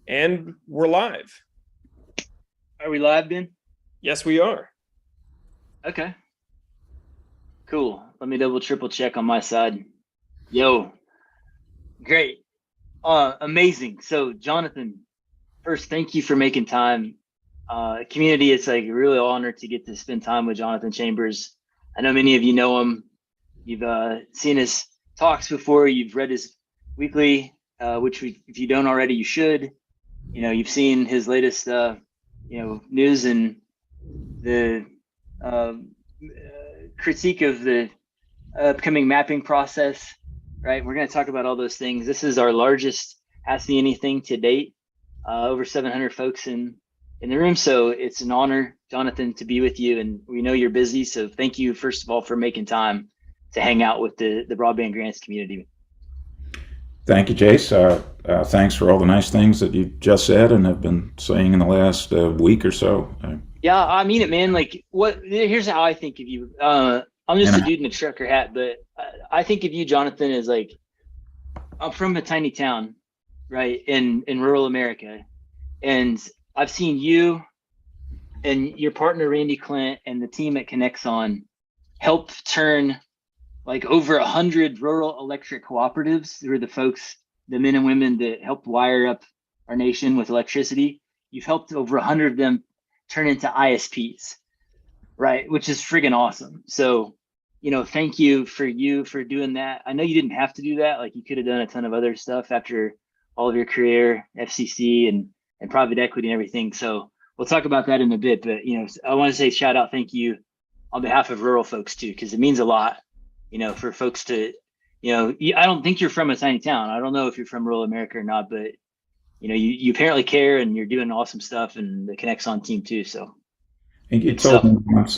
And we're live. Are we live, Ben? Yes, we are. Okay, cool. Let me double triple check on my side. Yo, great. Amazing. So, Jonathan, first, thank you for making time. Community, it's like a really honor to get to spend time with Jonathan Chambers. I know many of you know him. You've seen his talks before. You've read his weekly, if you don't already, you should. You've seen his latest, news and the uh, critique of the upcoming mapping process, right? We're going to talk about all those things. This is our largest Ask Me Anything to date, over 700 folks in the room. So it's an honor, Jonathan, to be with you. And we know you're busy. So thank you, first of all, for making time to hang out with the broadband grants community. Thank you, Jace. Thanks for all the nice things that you just said and have been saying in the last week or so. Yeah, I mean it, man. Like, here's how I think of you. I'm just a And dude in a trucker hat, but I think of you, Jonathan, as like, I'm from a tiny town, right, in rural America, and I've seen you and your partner Randy Clint and the team at Connexon help turn like over 100 rural electric cooperatives. Who are the folks, the men and women that helped wire up our nation with electricity. You've helped over 100 of them turn into ISPs, right? Which is friggin' awesome. So, thank you for doing that. I know you didn't have to do that. Like, you could have done a ton of other stuff after all of your career, FCC and private equity and everything. So we'll talk about that in a bit. But I want to say shout out, thank you on behalf of rural folks too, because it means a lot, for folks to, I don't think you're from a tiny town. I don't know if you're from rural America or not, but you apparently care and you're doing awesome stuff, and the Connexon team too. So you good told stuff. me once,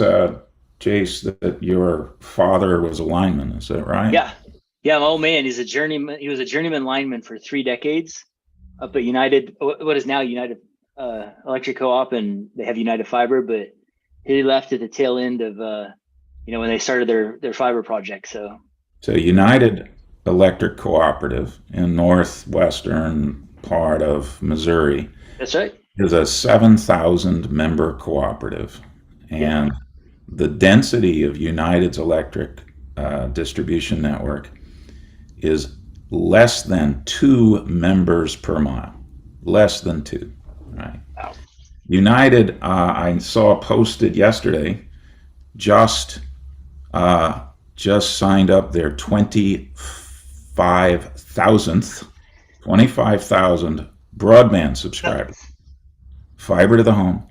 Jace, that your father was a lineman. Is that right? Yeah. Yeah. My old man is a journeyman. He was a journeyman lineman for 3 decades up at United, what is now United Electric Co-op, and they have United Fiber, but he left at the tail end of, when they started their fiber project. So United Electric Cooperative in northwestern part of Missouri That's right. is a 7,000 member cooperative, Yeah. and the density of United's electric distribution network is less than 2 members per mile. Less than two, right? Wow. United, I saw posted yesterday, just just signed up their 25,000 broadband subscribers, Nice. fiber to the home,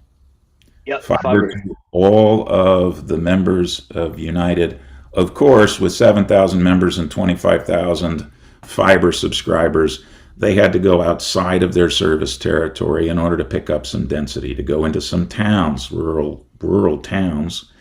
Yep. fiber Fiber. to all of the members of United. Of course, with 7,000 members and 25,000 fiber subscribers, they had to go outside of their service territory in order to pick up some density, to go into some towns. Rural towns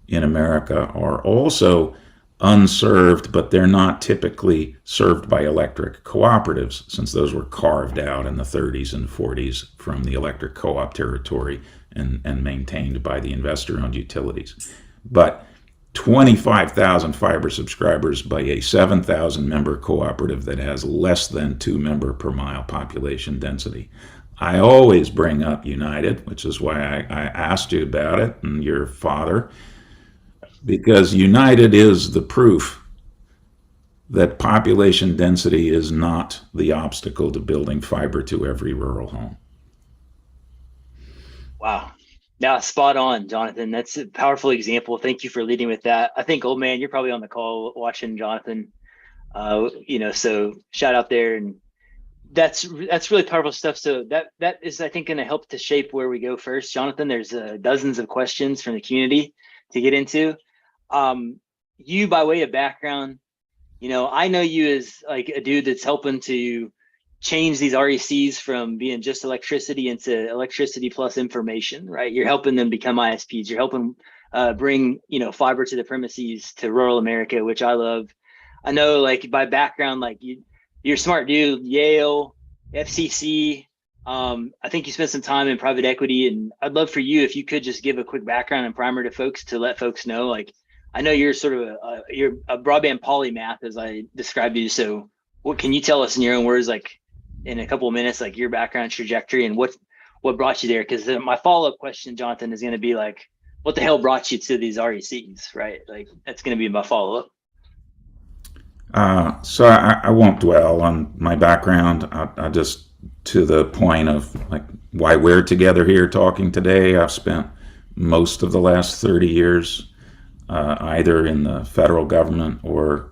in America are also unserved, but they're not typically served by electric cooperatives, since those were carved out in the 30s and 40s from the electric co-op territory and maintained by the investor-owned utilities. But 25,000 fiber subscribers by a 7,000 member cooperative that has less than 2 member per mile population density. I always bring up United, which is why I asked you about it, and your father, because United is the proof that population density is not the obstacle to building fiber to every rural home. Wow. Yeah, spot on, Jonathan. That's a powerful example. Thank you for leading with that. I think, old man, you're probably on the call watching Jonathan. So shout out there, and that's really powerful stuff. So that is, I think, going to help to shape where we go first. Jonathan, there's dozens of questions from the community to get into. You, by way of background, I know you as like a dude that's helping to change these RECs from being just electricity into electricity plus information, right? You're helping them become ISPs. You're helping bring, fiber to the premises to rural America, which I love. I know, like, by background, like, you're a smart dude, Yale, FCC. I think you spent some time in private equity, and I'd love for you if you could just give a quick background and primer to folks to let folks know, like, I know you're sort of you're a broadband polymath, as I described you. So what can you tell us in your own words, like, in a couple of minutes, like your background trajectory and what brought you there. Because my follow-up question, Jonathan, is going to be like, what the hell brought you to these RECs, right? Like that's going to be my follow-up. So I won't dwell on my background. I just, to the point of like why we're together here talking today, I've spent most of the last 30 years either in the federal government or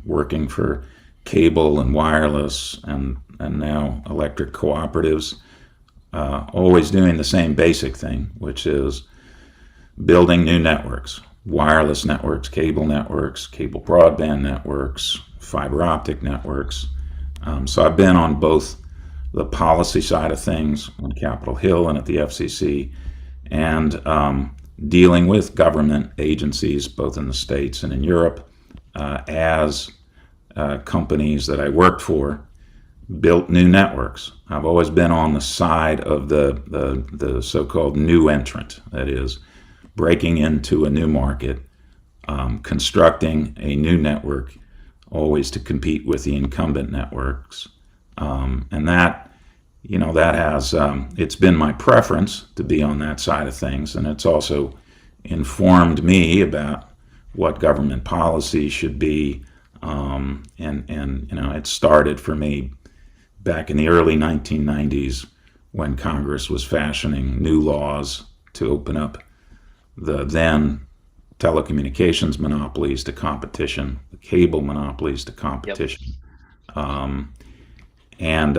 working for cable and wireless and now electric cooperatives, always doing the same basic thing, which is building new networks, wireless networks, cable broadband networks, fiber optic networks. So I've been on both the policy side of things on Capitol Hill and at the FCC, and dealing with government agencies, both in the States and in Europe, as companies that I worked for built new networks. I've always been on the side of the so-called new entrant, that is, breaking into a new market, constructing a new network, always to compete with the incumbent networks. And that, that has, it's been my preference to be on that side of things. And it's also informed me about what government policy should be. And it started for me back in the early 1990s when Congress was fashioning new laws to open up the then telecommunications monopolies to competition, the cable monopolies to competition. Yep. And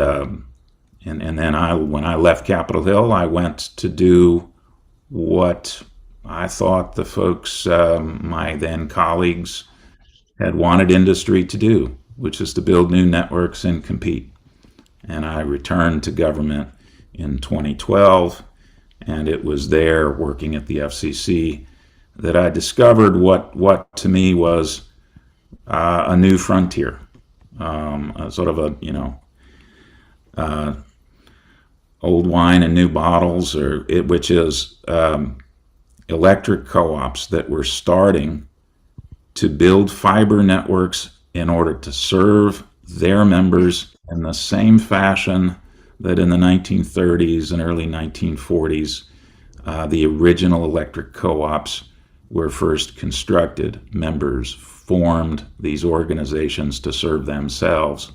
then when I left Capitol Hill, I went to do what I thought the folks, my then colleagues, had wanted industry to do, which is to build new networks and compete. And I returned to government in 2012, and it was there working at the FCC that I discovered what to me was a new frontier, sort of a old wine in new bottles, which is electric co-ops that were starting to build fiber networks in order to serve their members in the same fashion that in the 1930s and early 1940s, the original electric co-ops were first constructed. Members formed these organizations to serve themselves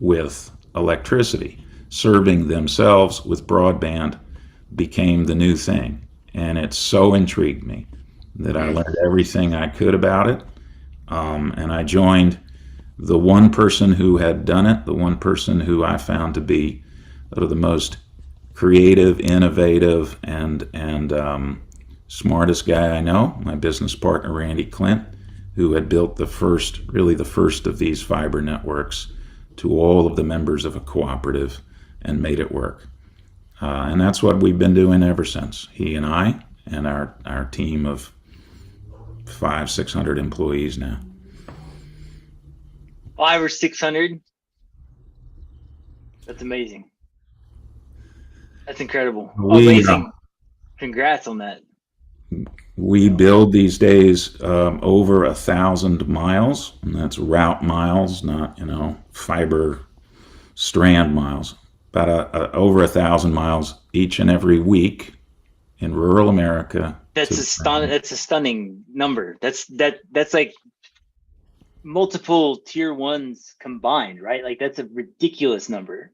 with electricity. Serving themselves with broadband became the new thing. And it so intrigued me that I learned everything I could about it. And I joined the one person who had done it, the one person who I found to be sort of the most creative, innovative, and smartest guy I know, my business partner, Randy Clint, who had built the first of these fiber networks to all of the members of a cooperative and made it work. And that's what we've been doing ever since. He and I and our team of 500-600 employees now. 500 or 600. That's amazing. That's incredible. Amazing. Congrats on that. We build these days over 1,000 miles, and that's route miles, not fiber strand miles. About over 1,000 miles each and every week in rural America. That's a stunning number. That's like multiple tier ones combined, right? Like that's a ridiculous number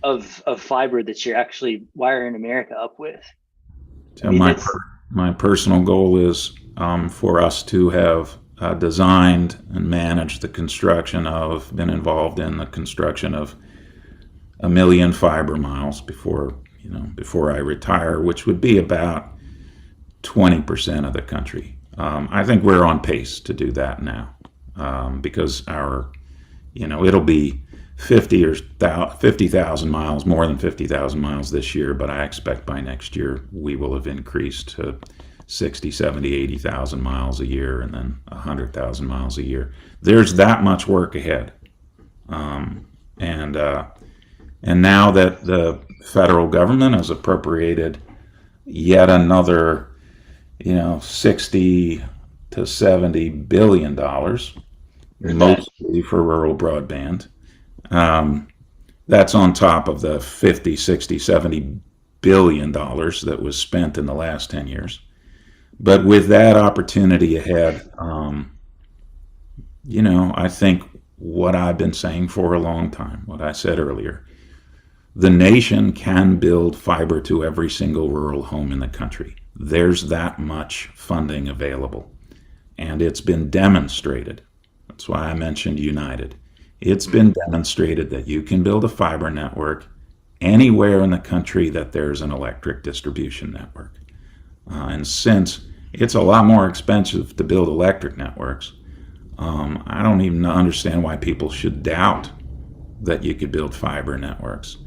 of fiber that you're actually wiring America up with. So my personal goal is for us to have designed and managed been involved in the construction of 1 million fiber miles before I retire, which would be about 20% of the country. I think we're on pace to do that now, because it'll be 50,000 miles, more than 50,000 miles this year, but I expect by next year we will have increased to 60, 70, 80,000 miles a year, and then 100,000 miles a year. There's that much work ahead. And now that the federal government has appropriated yet another, $60 to $70 billion, mostly for rural broadband, That's on top of the 50, 60, 70 billion dollars that was spent in the last 10 years. But with that opportunity ahead, I think what I've been saying for a long time, what I said earlier, the nation can build fiber to every single rural home in the country. There's that much funding available. And it's been demonstrated. That's why I mentioned United. It's been demonstrated that you can build a fiber network anywhere in the country that there's an electric distribution network. And since it's a lot more expensive to build electric networks, I don't even understand why people should doubt that you could build fiber networks.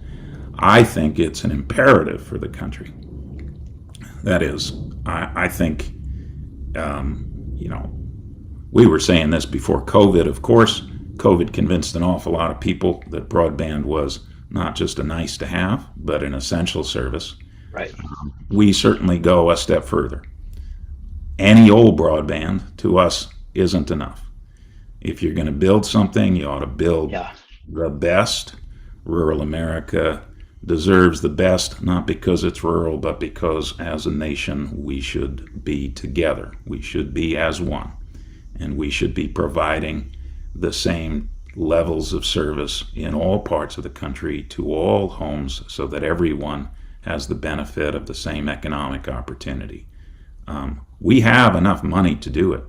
I think it's an imperative for the country. That is, I think, we were saying this before COVID, of course. COVID convinced an awful lot of people that broadband was not just a nice to have, but an essential service. Right. We certainly go a step further. Any old broadband to us isn't enough. If you're going to build something, you ought to build the best. Rural America deserves the best, not because it's rural, but because as a nation, we should be together. We should be as one. And we should be providing the same levels of service in all parts of the country to all homes so that everyone has the benefit of the same economic opportunity. We have enough money to do it.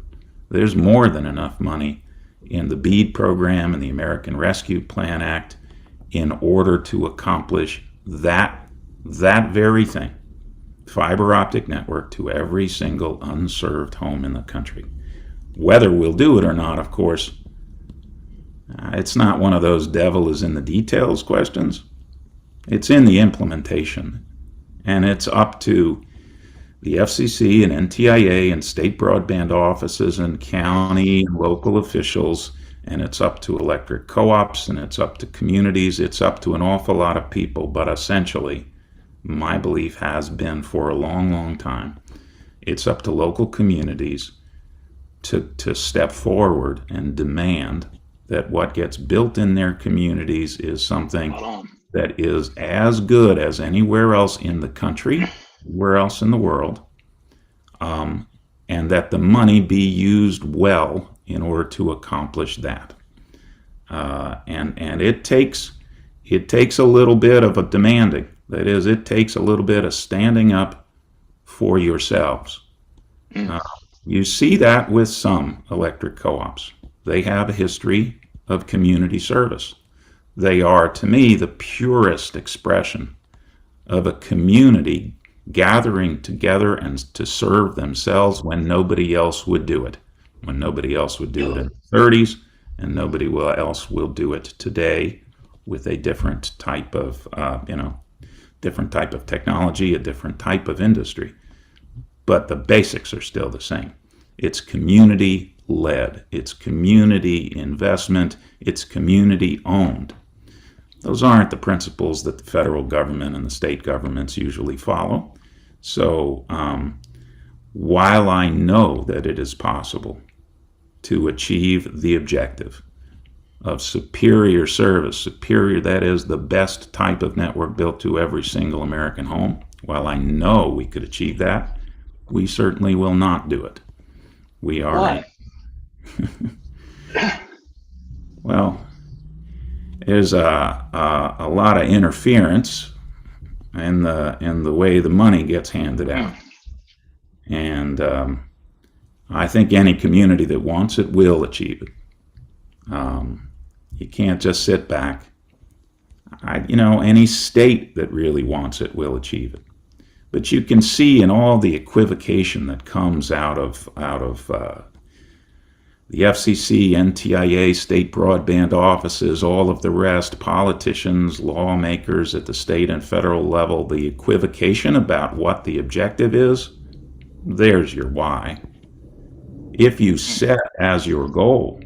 There's more than enough money in the BEAD program and the American Rescue Plan Act in order to accomplish that very thing, fiber optic network to every single unserved home in the country. Whether we'll do it or not, of course, it's not one of those devil is in the details questions. It's in the implementation. And it's up to the FCC and NTIA and state broadband offices and county and local officials, and it's up to electric co-ops, and it's up to communities. It's up to an awful lot of people. But essentially, my belief has been for a long, long time, it's up to local communities to step forward and demand that what gets built in their communities is something that is as good as anywhere else in the country, where else in the world, and that the money be used well in order to accomplish that. And it takes a little bit of a demanding. That is, it takes a little bit of standing up for yourselves. You see that with some electric co-ops. They have a history of community service. They are, to me, the purest expression of a community gathering together and to serve themselves when nobody else would do it. When nobody else would do it in the 30s, and nobody else will do it today with a different type of, different type of technology, a different type of industry. But the basics are still the same. It's community led, it's community investment, it's community owned. Those aren't the principles that the federal government and the state governments usually follow. So while I know that it is possible to achieve the objective of superior service, that is the best type of network built to every single American home, while I know we could achieve that, we certainly will not do it. We are. Why? Well, there's a lot of interference in the way the money gets handed out, and I think any community that wants it will achieve it. You can't just sit back. Any state that really wants it will achieve it. But you can see in all the equivocation that comes out of the FCC, NTIA, state broadband offices, all of the rest, politicians, lawmakers at the state and federal level, the equivocation about what the objective is, there's your why. If you set as your goal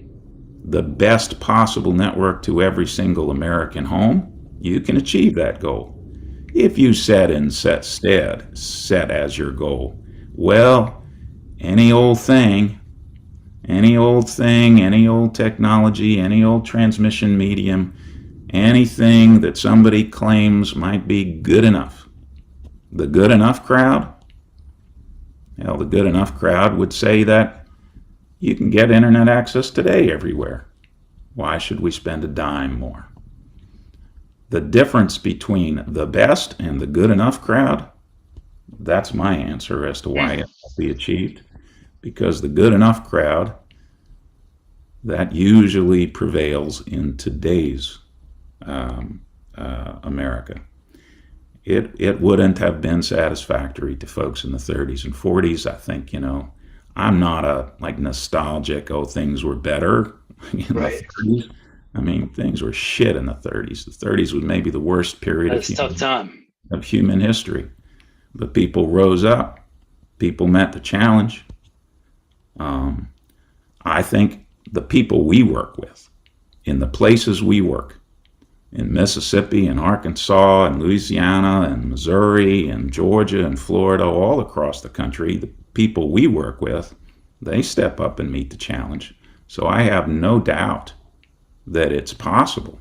the best possible network to every single American home, you can achieve that goal. If you set as your goal, well, any old thing, any old technology, any old transmission medium, anything that somebody claims might be good enough. The good enough crowd, hell, the good enough crowd would say that you can get internet access today everywhere. Why should we spend a dime more? The difference between the best and the good enough crowd, that's my answer as to why it will be achieved. Because the good enough crowd, that usually prevails in today's America. It wouldn't have been satisfactory to folks in the 30s and 40s. I think, I'm not a nostalgic, oh, things were better in the 30s. I mean, things were shit in the 30s. The 30s was maybe the worst period of human history. But people rose up. People met the challenge. I think the people we work with, in the places we work, in Mississippi and Arkansas and Louisiana and Missouri and Georgia and Florida, all across the country, the people we work with, they step up and meet the challenge. So I have no doubt that it's possible.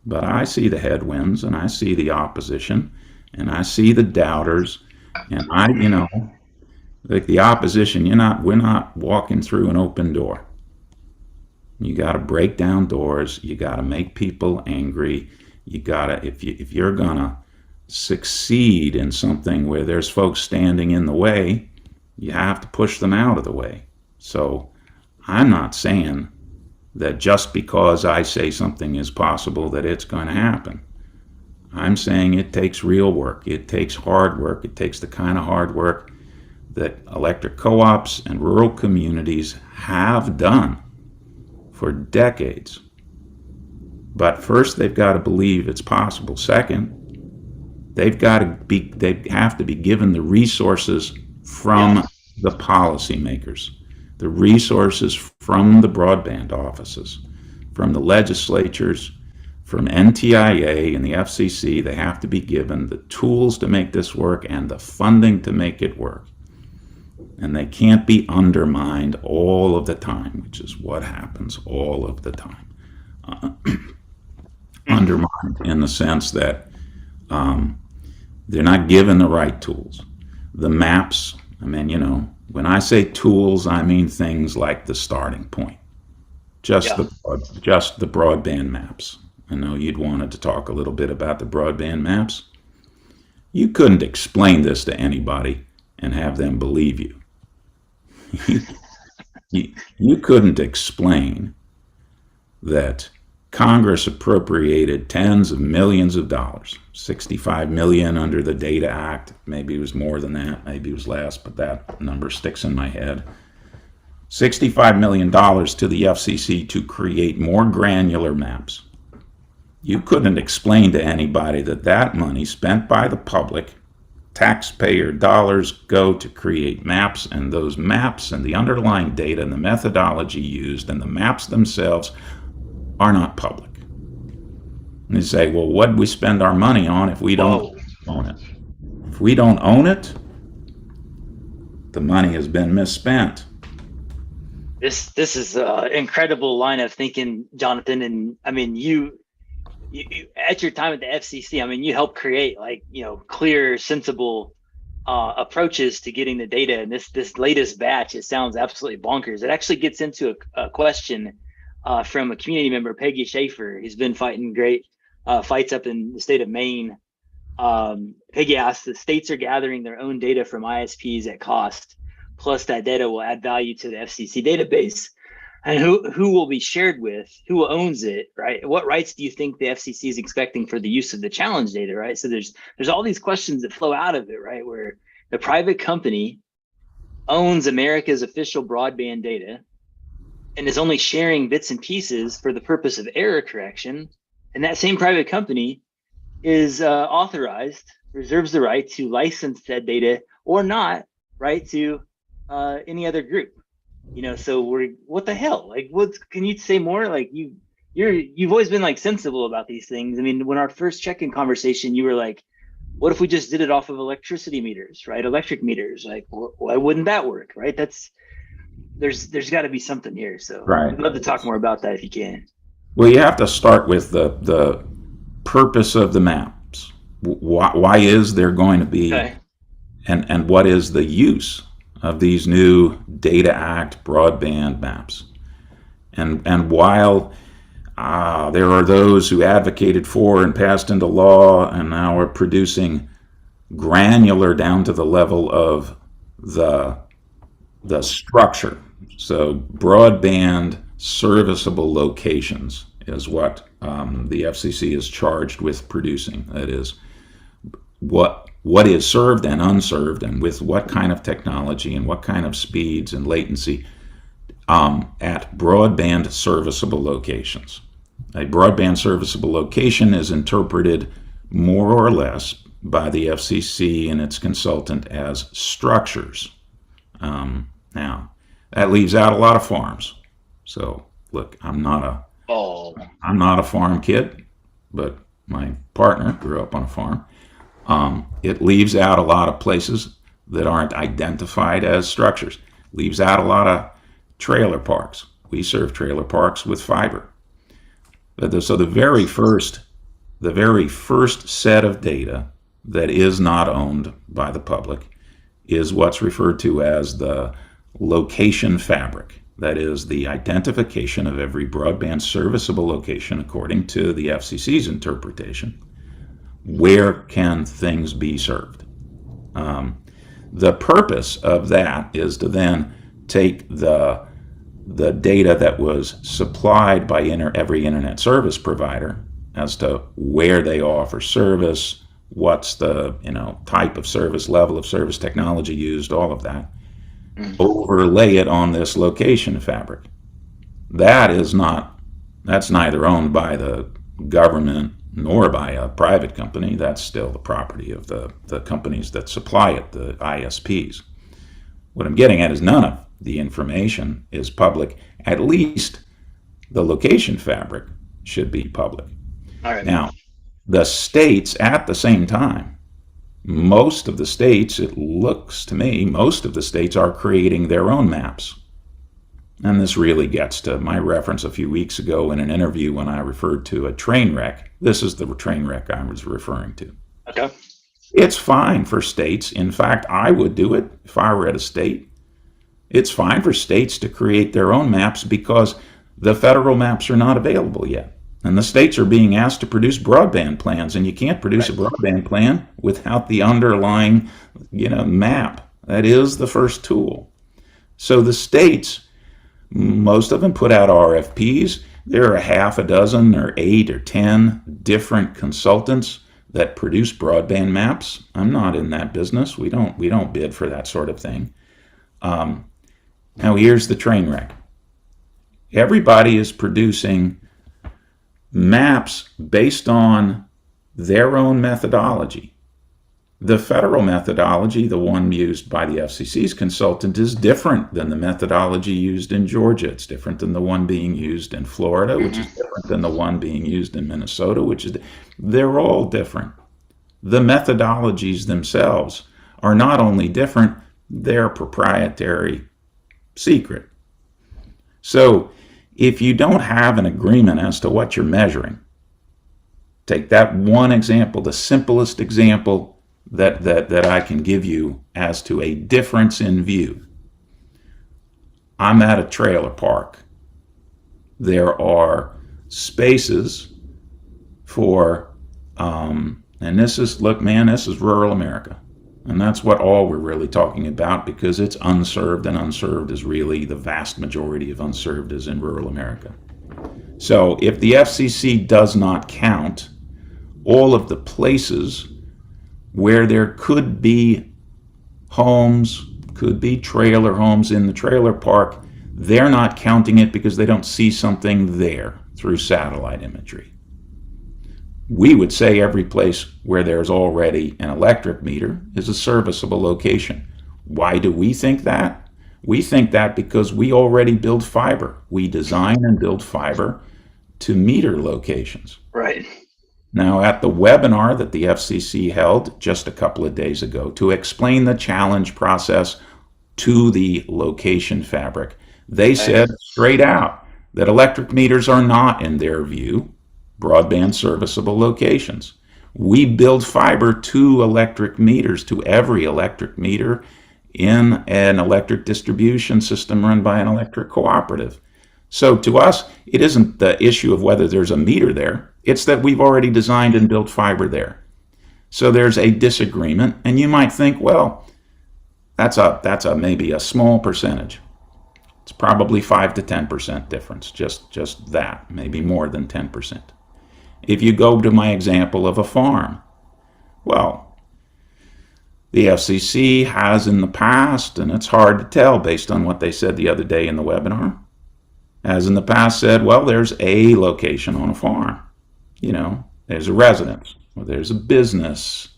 But I see the headwinds, and I see the opposition, and I see the doubters, and like the opposition, we're not walking through an open door. You got to break down doors. You got to make people angry. You got to, if you're gonna succeed in something where there's folks standing in the way, you have to push them out of the way. So I'm not saying that just because I say something is possible that it's going to happen. I'm saying it takes real work. It takes hard work. It takes the kind of hard work that electric co-ops and rural communities have done for decades. But first, they've got to believe it's possible. Second, they have to be given the resources from the policymakers, the resources from the broadband offices, from the legislatures, from NTIA and the FCC. They have to be given the tools to make this work and the funding to make it work. And they can't be undermined all of the time, which is what happens all of the time. Undermined in the sense that they're not given the right tools. The maps, when I say tools, I mean things like the starting point. Just the broadband maps. I know you'd wanted to talk a little bit about the broadband maps. You couldn't explain this to anybody and have them believe you. You couldn't explain that Congress appropriated tens of millions of dollars, $65 million under the Data Act. Maybe it was more than that, maybe it was less, but that number sticks in my head. $65 million to the FCC to create more granular maps. You couldn't explain to anybody that money spent by the public, taxpayer dollars, go to create maps, and those maps and the underlying data and the methodology used and the maps themselves are not public. And they say, well, what do we spend our money on if we don't own it? If we don't own it, the money has been misspent. This is an incredible line of thinking, Jonathan. And I mean, you at your time at the FCC, I mean, you helped create clear, sensible approaches to getting the data. And this latest batch, it sounds absolutely bonkers. It actually gets into a question from a community member, Peggy Schaefer, who's been fighting great fights up in the state of Maine. Peggy asked, the states are gathering their own data from ISPs at cost, plus that data will add value to the FCC database. And who will be shared with, who owns it, right? What rights do you think the FCC is expecting for the use of the challenge data, right? So there's all these questions that flow out of it, right? Where the private company owns America's official broadband data and is only sharing bits and pieces for the purpose of error correction. And that same private company is authorized, reserves the right to license that data or not, right, to any other group. So what the hell? Can you say more? Like you've always been sensible about these things. I mean, when our first check-in conversation, you were like, what if we just did it off of electricity meters, right? Electric meters, why wouldn't that work, right? There's got to be something here. So right. I'd love to talk more about that if you can. Well, you have to start with the purpose of the maps. Why is there going to be, Okay. and what is the use of these new Data Act broadband maps? And while there are those who advocated for and passed into law and now are producing granular down to the level of the structure. So broadband serviceable locations is what the FCC is charged with producing. That is, what is served and unserved, and with what kind of technology and what kind of speeds and latency at broadband serviceable locations. A broadband serviceable location is interpreted more or less by the FCC and its consultant as structures. Now, that leaves out a lot of farms. So, look, I'm not a farm kid, but my partner grew up on a farm. It leaves out a lot of places that aren't identified as structures. Leaves out a lot of trailer parks. We serve trailer parks with fiber. So the very first set of data that is not owned by the public is what's referred to as the location fabric. That is the identification of every broadband serviceable location according to the FCC's interpretation. Where can things be served? The purpose of that is to then take the data that was supplied by every internet service provider as to where they offer service, what's the type of service, level of service, technology used, all of that, overlay it on this location fabric. That's neither owned by the government nor by a private company. That's still the property of the companies that supply it, the ISPs. What I'm getting at is none of the information is public. At least the location fabric should be public. All right. Now, the states at the same time, most of the states, it looks to me, most of the states are creating their own maps. And this really gets to my reference a few weeks ago in an interview when I referred to a train wreck. This is the train wreck I was referring to. Okay. It's fine for states. In fact, I would do it if I were at a state. It's fine for states to create their own maps because the federal maps are not available yet. And the states are being asked to produce broadband plans, and you can't produce a broadband plan without the underlying, map. That is the first tool. So the states, most of them put out RFPs. There are half a dozen or 8 or 10 different consultants that produce broadband maps. I'm not in that business. We don't bid for that sort of thing. Now here's the train wreck. Everybody is producing maps based on their own methodology. The federal methodology, the one used by the FCC's consultant, is different than the methodology used in Georgia. It's different than the one being used in Florida, which is different than the one being used in Minnesota, they're all different. The methodologies themselves are not only different, they're proprietary secret. So if you don't have an agreement as to what you're measuring, take that one example, the simplest example that I can give you as to a difference in view. I'm at a trailer park. There are spaces for, and this is rural America. And that's what all we're really talking about, because it's unserved, and unserved is really the vast majority of unserved is in rural America. So if the FCC does not count all of the places where there could be homes, could be trailer homes in the trailer park, they're not counting it because they don't see something there through satellite imagery. We would say every place where there's already an electric meter is a serviceable location. Why do we think that? We think that because we already build fiber. We design and build fiber to meter locations. Right. Now, at the webinar that the FCC held just a couple of days ago to explain the challenge process to the location fabric, they said straight out, that electric meters are not, in their view, broadband serviceable locations. We build fiber to electric meters, to every electric meter in an electric distribution system run by an electric cooperative. So to us, it isn't the issue of whether there's a meter there. It's that we've already designed and built fiber there. So there's a disagreement, and you might think, well, that's a maybe a small percentage. It's probably 5 to 10% difference, just that, maybe more than 10%. If you go to my example of a farm, well, the FCC has in the past, and it's hard to tell based on what they said the other day in the webinar, has in the past said, well, there's a location on a farm. You know, there's a residence, or there's a business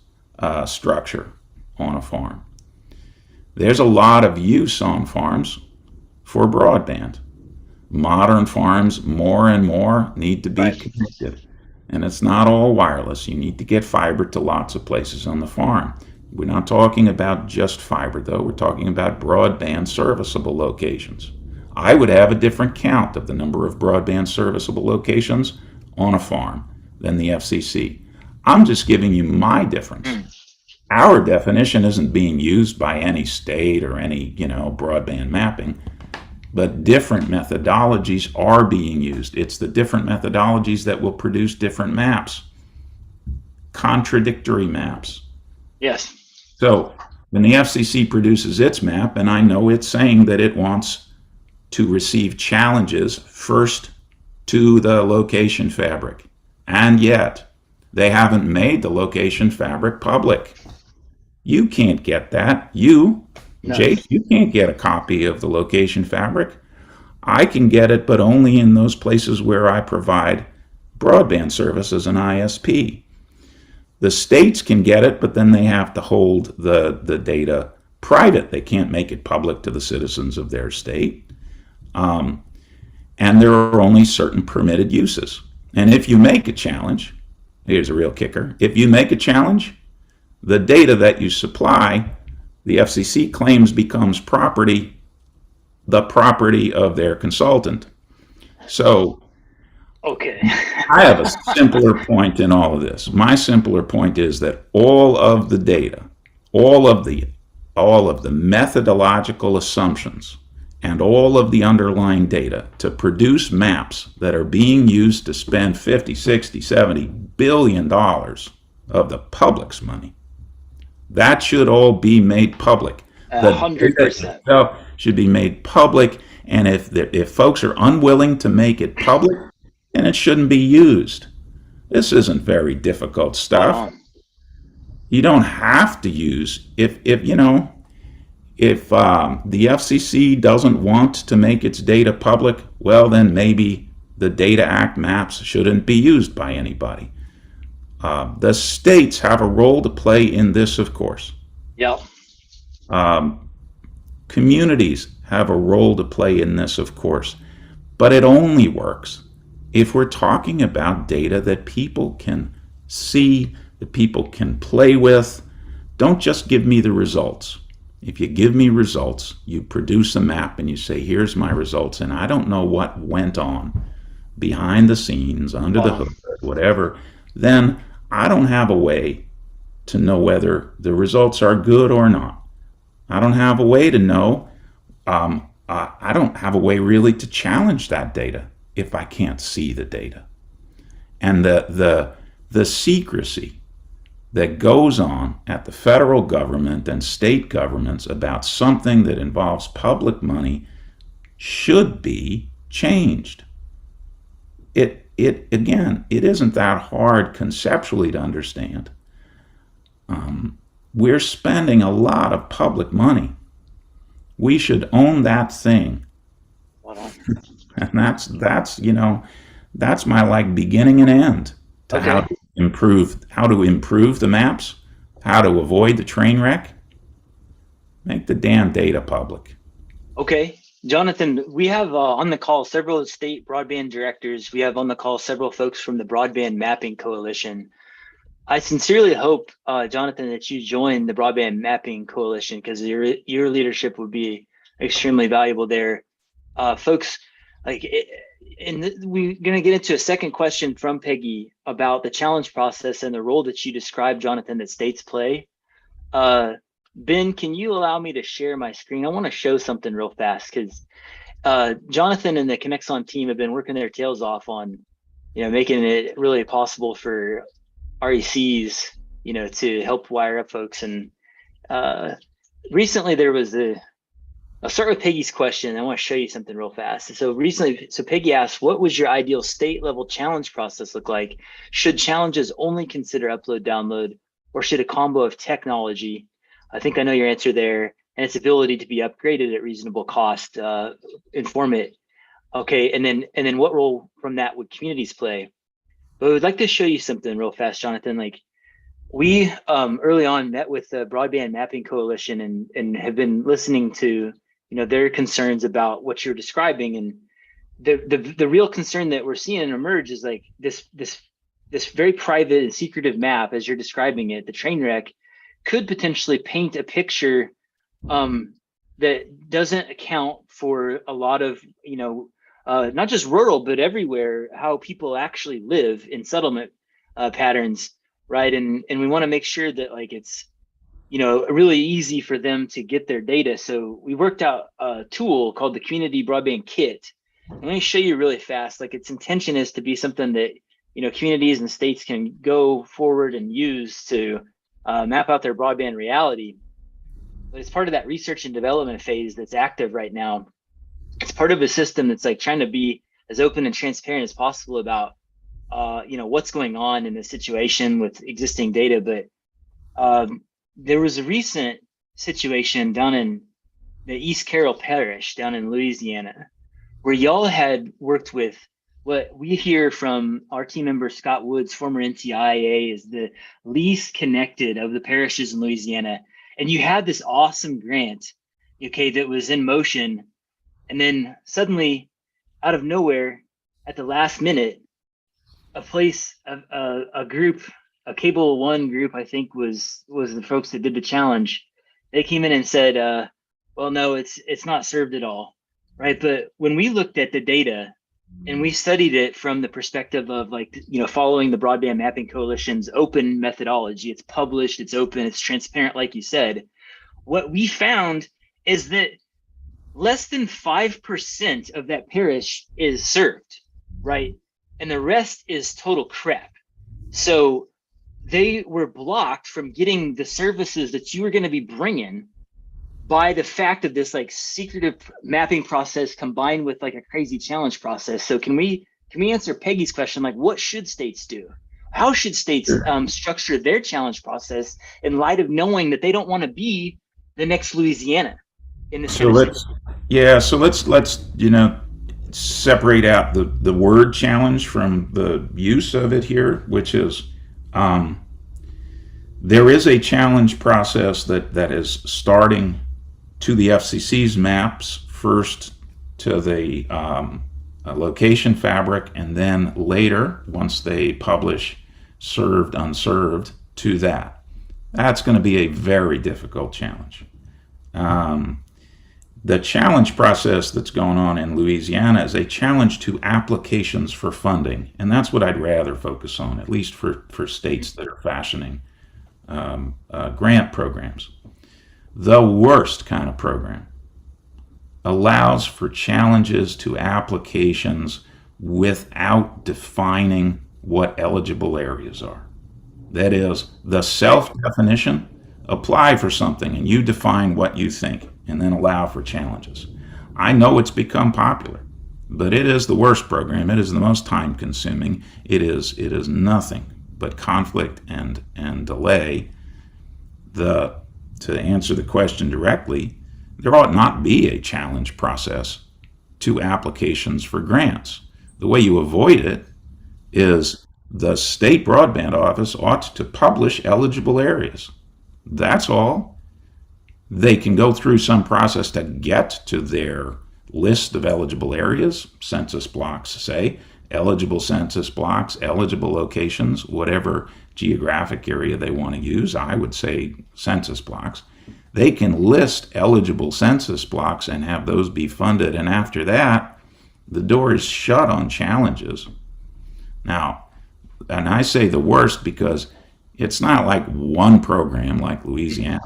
structure on a farm. There's a lot of use on farms for broadband. Modern farms, more and more, need to be connected. And it's not all wireless. You need to get fiber to lots of places on the farm. We're not talking about just fiber, though. We're talking about broadband serviceable locations. I would have a different count of the number of broadband serviceable locations on a farm than the FCC. I'm just giving you my difference. Our definition isn't being used by any state or any, broadband mapping, but different methodologies are being used. It's the different methodologies that will produce different maps, contradictory maps. Yes. So when the FCC produces its map, and I know it's saying that it wants to receive challenges first to the location fabric, and yet they haven't made the location fabric public. You can't get that. Jake, you can't get a copy of the location fabric. I can get it, but only in those places where I provide broadband service as an ISP. The states can get it, but then they have to hold the data private. They can't make it public to the citizens of their state. And there are only certain permitted uses. And if you make a challenge, here's a real kicker. If you make a challenge, the data that you supply, the FCC claims becomes the property of their consultant. So, okay. I have a simpler point in all of this. My simpler point is that all of the data, all of the methodological assumptions, and all of the underlying data to produce maps that are being used to spend 50, 60, 70 billion dollars of the public's money, that should all be made public. 100%. The should be made public, and if folks are unwilling to make it public, then it shouldn't be used. This isn't very difficult stuff. You don't have to use if the FCC doesn't want to make its data public, well, then maybe the Data Act maps shouldn't be used by anybody. The states have a role to play in this, of course. Yep. Communities have a role to play in this, of course. But it only works if we're talking about data that people can see, that people can play with. Don't just give me the results. If you give me results, you produce a map and you say, here's my results, and I don't know what went on behind the scenes, under the hood, whatever, then I don't have a way to know whether the results are good or not. I don't have a way to know. I don't have a way really to challenge that data if I can't see the data. And the secrecy that goes on at the federal government and state governments about something that involves public money should be changed. It isn't that hard conceptually to understand. We're spending a lot of public money. We should own that thing. And that's my beginning and end to how to improve the maps, how to avoid the train wreck. Make the damn data public. Okay. Jonathan, we have on the call several state broadband directors. We have on the call several folks from the Broadband Mapping Coalition. I sincerely hope, Jonathan, that you join the Broadband Mapping Coalition because your leadership would be extremely valuable there. Folks, we're going to get into a second question from Peggy about the challenge process and the role that you described, Jonathan, that states play. Ben, can you allow me to share my screen? I want to show something real fast because Jonathan and the Connexon team have been working their tails off on, making it really possible for RECs, to help wire up folks. And recently there was I'll start with Peggy's question. I want to show you something real fast. So Peggy asked, what would your ideal state level challenge process look like? Should challenges only consider upload, download, or should a combo of technology? I think I know your answer there, and its ability to be upgraded at reasonable cost, inform it. Okay, and then what role from that would communities play? But I would like to show you something real fast, Jonathan. Like we early on met with the Broadband Mapping Coalition and have been listening to their concerns about what you're describing, and the real concern that we're seeing emerge is like this very private and secretive map, as you're describing it, the train wreck, could potentially paint a picture that doesn't account for a lot of not just rural but everywhere how people actually live in settlement patterns, right? And we want to make sure that like it's really easy for them to get their data. So we worked out a tool called the Community Broadband Kit. Let me show you really fast. Like its intention is to be something that communities and states can go forward and use to map out their broadband reality. But it's part of that research and development phase that's active right now. It's part of a system that's like trying to be as open and transparent as possible about what's going on in the situation with existing data. But there was a recent situation down in the East Carroll Parish down in Louisiana, where y'all had worked with what we hear from our team member Scott Woods, former NTIA, is the least connected of the parishes in Louisiana. And you had this awesome grant, okay, that was in motion. And then suddenly, out of nowhere, at the last minute, a group, a Cable One group, I think was the folks that did the challenge. They came in and said, well, no, it's not served at all, right? But when we looked at the data and we studied it from the perspective of following the Broadband Mapping Coalition's open methodology, it's published, it's open, it's transparent, like you said, what we found is that less than 5% of that parish is served, right? And the rest is total crap. So they were blocked from getting the services that you were going to be bringing by the fact of this like secretive mapping process combined with like a crazy challenge process. So can we answer Peggy's question? Like, what should states do? How should states structure their challenge process in light of knowing that they don't want to be the next Louisiana in this? So let's separate out the word challenge from the use of it here, which is there is a challenge process that is starting to the FCC's maps, first to the location fabric, and then later, once they publish served, unserved, to that. That's going to be a very difficult challenge. The challenge process that's going on in Louisiana is a challenge to applications for funding, and that's what I'd rather focus on, at least for states that are fashioning grant programs. The worst kind of program allows for challenges to applications without defining what eligible areas are. That is, the self-definition, apply for something and you define what you think and then allow for challenges. I know it's become popular, but it is the worst program. It is the most time consuming. It is nothing but conflict and delay. To answer the question directly, there ought not be a challenge process to applications for grants. The way you avoid it is the state broadband office ought to publish eligible areas. That's all. They can go through some process to get to their list of eligible areas, census blocks, say, eligible census blocks, eligible locations, whatever geographic area they want to use. I would say census blocks. They can list eligible census blocks and have those be funded. And after that, The door is shut on challenges. Now, and I say the worst because it's not like one program like Louisiana.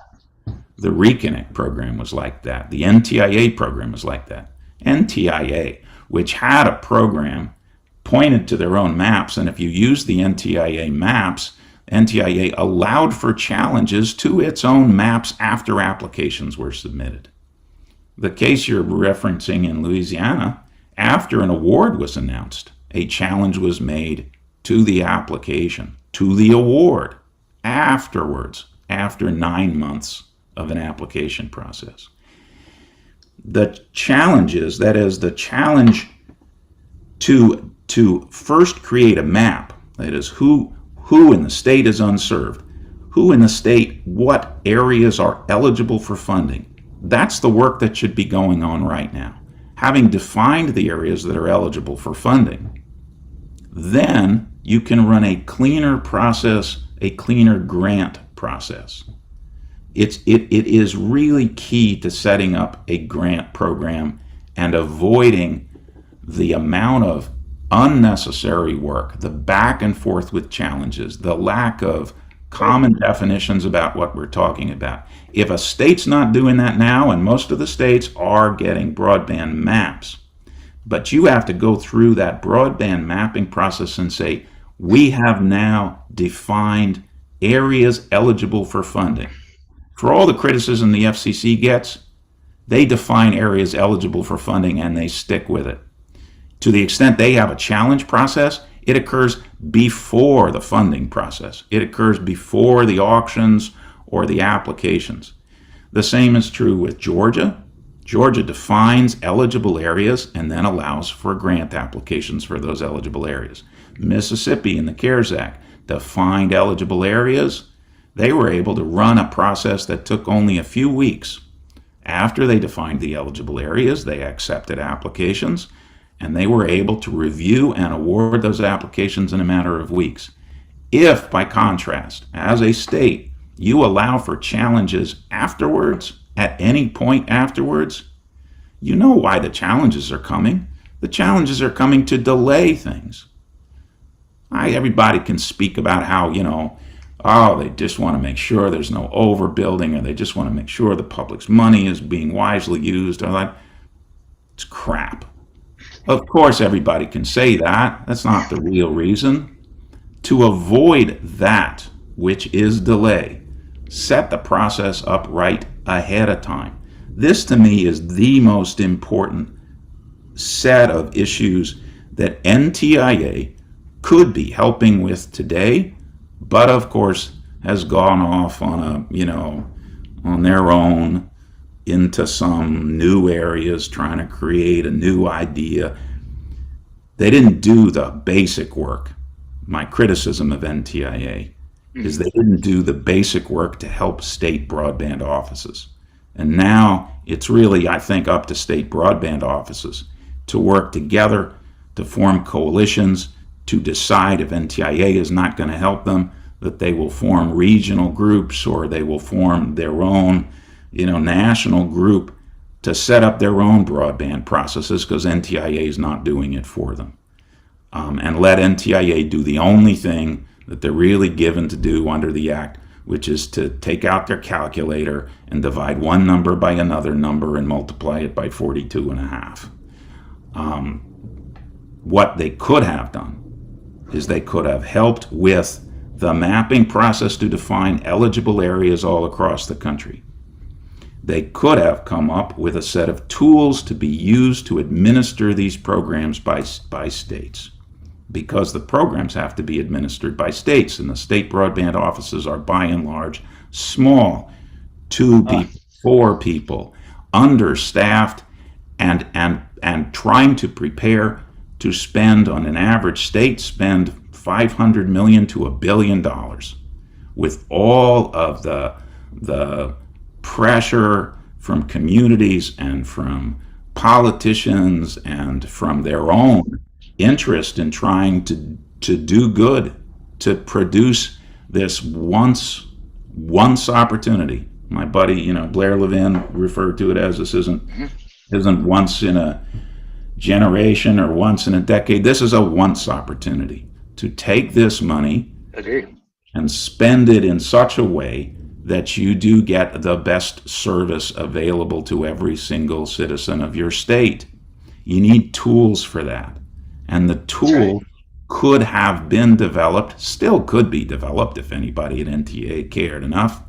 The Reconnect program was like that. The NTIA program was like that. NTIA, which had a program, pointed to their own maps, and if you use the NTIA maps, NTIA allowed for challenges to its own maps after applications were submitted. The case you're referencing in Louisiana, after an award was announced, a challenge was made to the application, to the award, afterwards, after 9 months of an application process. The challenges, that is, the challenge to first create a map, that is, who in the state is unserved, who in the state, what areas are eligible for funding. That's the work that should be going on right now. Having defined the areas that are eligible for funding, then you can run a cleaner process, a cleaner grant process. It is really key to setting up a grant program and avoiding the amount of unnecessary work, the back and forth with challenges, the lack of common definitions about what we're talking about. If a state's not doing that now, and most of the states are getting broadband maps, but you have to go through that broadband mapping process and say, we have now defined areas eligible for funding. For all the criticism the FCC gets, they define areas eligible for funding and they stick with it. To the extent they have a challenge process, it occurs before the funding process. It occurs before the auctions or the applications. The same is true with Georgia. Georgia defines eligible areas and then allows for grant applications for those eligible areas. Mississippi in the CARES Act defined eligible areas. They were able to run a process that took only a few weeks. After they defined the eligible areas, they accepted applications, and they were able to review and award those applications in a matter of weeks. If, by contrast, as a state, you allow for challenges afterwards, at any point afterwards, you know why the challenges are coming. The challenges are coming to delay things. Everybody can speak about how, they just want to make sure there's no overbuilding, or they just want to make sure the public's money is being wisely used. It's crap. Of course, everybody can say that. That's not the real reason. To avoid that, which is delay, set the process up right ahead of time. This, to me, is the most important set of issues that NTIA could be helping with today, but of course has gone off on on their own into some new areas, trying to create a new idea. They didn't do the basic work. My criticism of NTIA is they didn't do the basic work to help state broadband offices. And now it's really, I think, up to state broadband offices to work together, to form coalitions, to decide if NTIA is not going to help them, that they will form regional groups, or they will form their own national group to set up their own broadband processes, because NTIA is not doing it for them. And let NTIA do the only thing that they're really given to do under the Act, which is to take out their calculator and divide one number by another number and multiply it by 42.5. What they could have done is they could have helped with the mapping process to define eligible areas all across the country. They could have come up with a set of tools to be used to administer these programs by states, because the programs have to be administered by states, and the state broadband offices are by and large small, 2 people, 4 people, understaffed, and trying to prepare to spend, on an average state, spend $500 million to $1 billion, with all of the pressure from communities and from politicians and from their own interest in trying to do good, to produce this once opportunity. My buddy, Blair Levin referred to it as, this isn't once in a generation or once in a decade. This is a once opportunity to take this money Agree. and spend it in such a way that you do get the best service available to every single citizen of your state. You need tools for that. And the tool could have been developed, still could be developed if anybody at NTIA cared enough,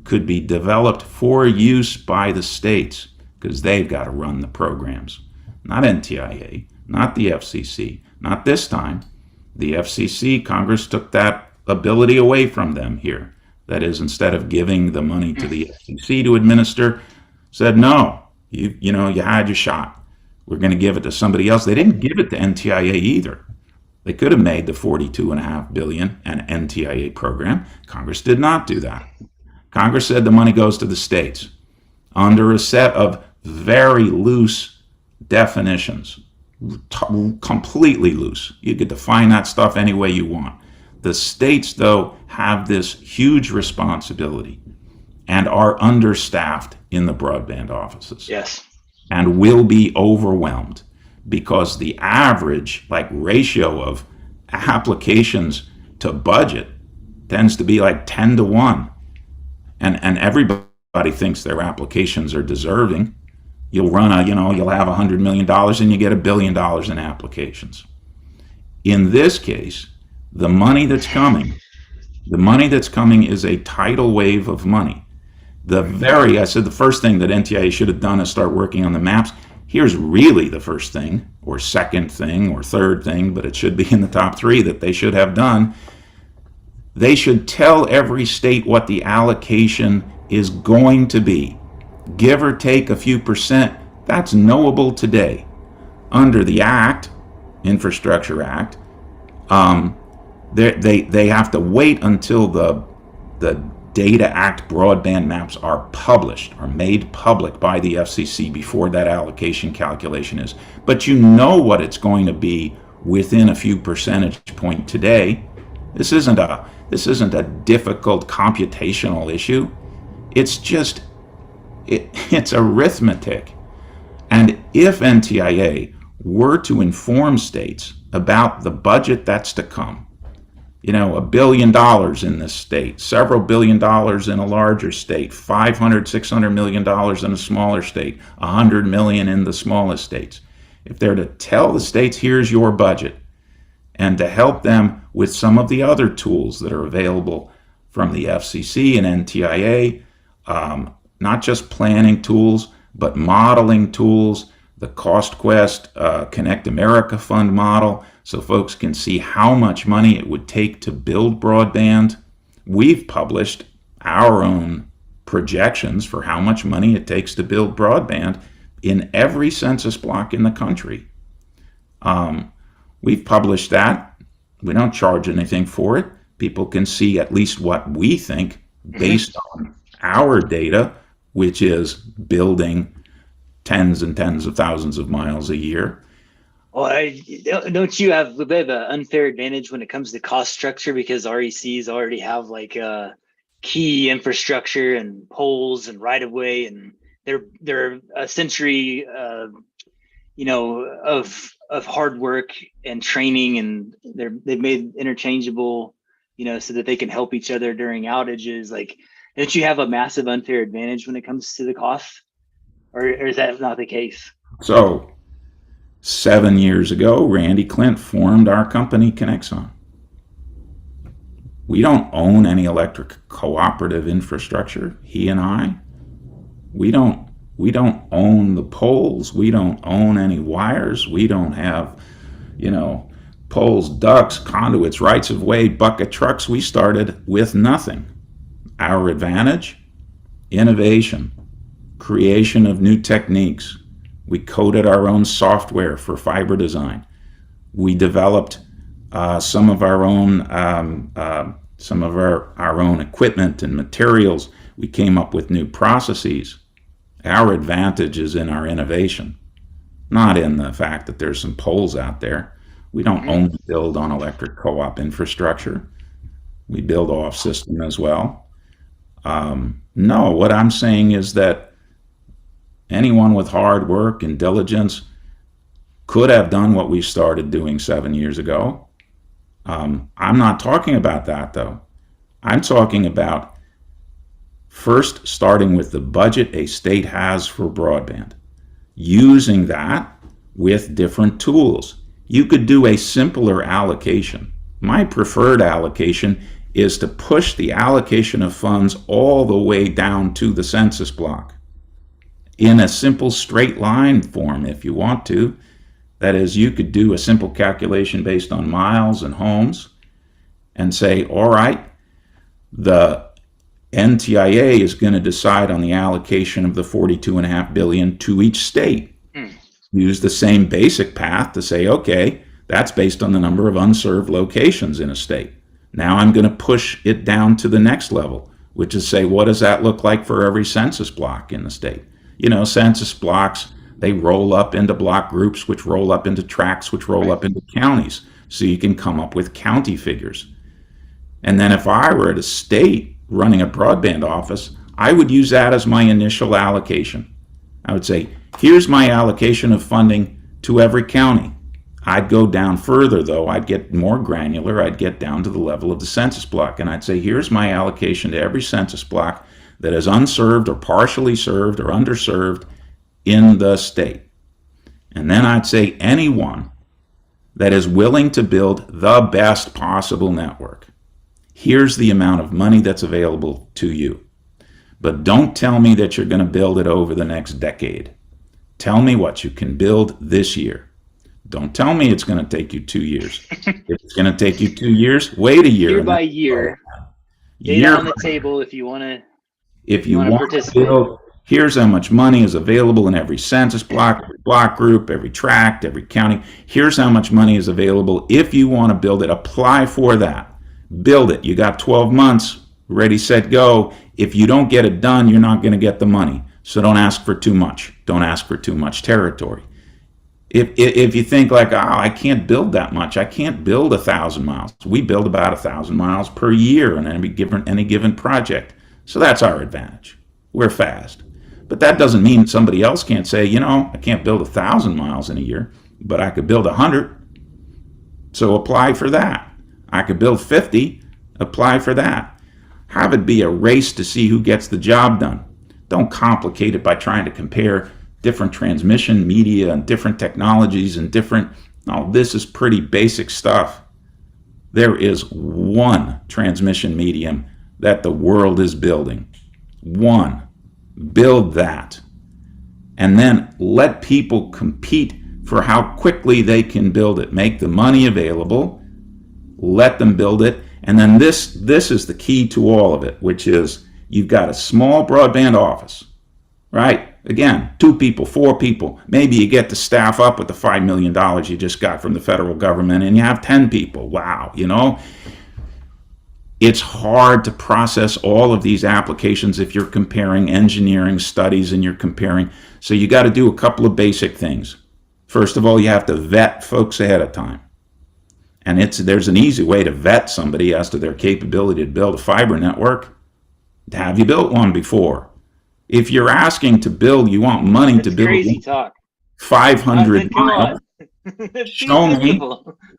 could be developed for use by the states, because they've got to run the programs. Not NTIA, not the FCC, not this time. The FCC, Congress took that ability away from them here. That is, instead of giving the money to the FCC to administer, said, no, you had your shot. We're going to give it to somebody else. They didn't give it to NTIA either. They could have made the $42.5 billion an NTIA program. Congress did not do that. Congress said the money goes to the states under a set of very loose definitions, completely loose. You could define that stuff any way you want. The states, though, have this huge responsibility and are understaffed in the broadband offices. Yes. And will be overwhelmed because the average ratio of applications to budget tends to be like 10 to 1. And everybody thinks their applications are deserving. You'll you'll have $100 million and you get $1 billion in applications. In this case, the money that's coming is a tidal wave of money. I said the first thing that NTIA should have done is start working on the maps. Here's really the first thing, or second thing, or third thing, but it should be in the top 3 that they should have done. They should tell every state what the allocation is going to be. Give or take a few percent, that's knowable today. Under the Act, Infrastructure Act, they have to wait until the Data Act broadband maps are made public by the FCC before that allocation calculation is. But you know what it's going to be within a few percentage point today. This isn't a difficult computational issue. It's just it's arithmetic. And if NTIA were to inform states about the budget that's to come, $1 billion in this state, several $1 billion in a larger state, $500-600 million in a smaller state, $100 million in the smallest states. If they're to tell the states, here's your budget, and to help them with some of the other tools that are available from the FCC and NTIA, not just planning tools, but modeling tools, the CostQuest Connect America Fund model, so folks can see how much money it would take to build broadband. We've published our own projections for how much money it takes to build broadband in every census block in the country. We've published that. We don't charge anything for it. People can see at least what we think based on our data, which is building tens and tens of thousands of miles a year. Well, don't you have a bit of an unfair advantage when it comes to cost structure, because RECs already have key infrastructure and poles and right of way, and they're a century of hard work and training, and they've made interchangeable, so that they can help each other during outages. Don't you have a massive unfair advantage when it comes to the cost, or is that not the case? So 7 years ago, Randy Clint formed our company, Connexon. We don't own any electric cooperative infrastructure, he and I. We don't own the poles. We don't own any wires. We don't have, poles, ducts, conduits, rights of way, bucket trucks. We started with nothing. Our advantage? Innovation, creation of new techniques. We coded our own software for fiber design. We developed some of our own equipment and materials. We came up with new processes. Our advantage is in our innovation, not in the fact that there's some poles out there. We don't only build on electric co-op infrastructure. We build off system as well. No, what I'm saying is that anyone with hard work and diligence could have done what we started doing 7 years ago. I'm not talking about that, though. I'm talking about first starting with the budget a state has for broadband, using that with different tools. You could do a simpler allocation. My preferred allocation is to push the allocation of funds all the way down to the census block in a simple straight line form if you want to. That is, you could do a simple calculation based on miles and homes and say, all right, the NTIA is going to decide on the allocation of the $42.5 billion to each state. Use the same basic path to say, okay, that's based on the number of unserved locations in a state. Now I'm going to push it down to the next level, which is say, what does that look like for every census block in the state? You know, census blocks, they roll up into block groups, which roll up into tracts, which roll up into counties. So you can come up with county figures. And then if I were at a state running a broadband office, I would use that as my initial allocation. I would say, here's my allocation of funding to every county. I'd go down further, though. I'd get more granular. I'd get down to the level of the census block. And I'd say, here's my allocation to every census block that is unserved or partially served or underserved in the state. And then I'd say, anyone that is willing to build the best possible network, here's the amount of money that's available to you. But don't tell me that you're going to build it over the next decade. Tell me what you can build this year. Don't tell me it's going to take you 2 years. If it's going to take you 2 years, wait a year. Year by year. Data on the table if you want to. If you want to participate. build, here's how much money is available in every census block, every block group, every tract, every county. Here's how much money is available. If you want to build it, apply for that. Build it. You got 12 months. Ready, set, go. If you don't get it done, you're not going to get the money. So don't ask for too much. Don't ask for too much territory. If you think like, oh, I can't build that much. I can't build 1,000 miles. We build about 1,000 miles per year on any given project. So that's our advantage. We're fast. But that doesn't mean somebody else can't say, you know, I can't build 1,000 miles in a year, but I could build 100. So apply for that. I could build 50. Apply for that. Have it be a race to see who gets the job done. Don't complicate it by trying to compare different transmission media and different technologies and different, no, this is pretty basic stuff. There is one transmission medium that the world is building. One. Build that. And then let people compete for how quickly they can build it. Make the money available. Let them build it. And then this is the key to all of it, which is you've got a small broadband office, right? Again, 2 people, 4 people. Maybe you get to staff up with the $5 million you just got from the federal government and you have 10 people. Wow, you know? It's hard to process all of these applications if you're comparing engineering studies and you're comparing. So you got to do a couple of basic things. First of all, you have to vet folks ahead of time. And there's an easy way to vet somebody as to their capability to build a fiber network. Have you built one before? If you're asking to build, you want money to build crazy talk. 500 Come miles. on.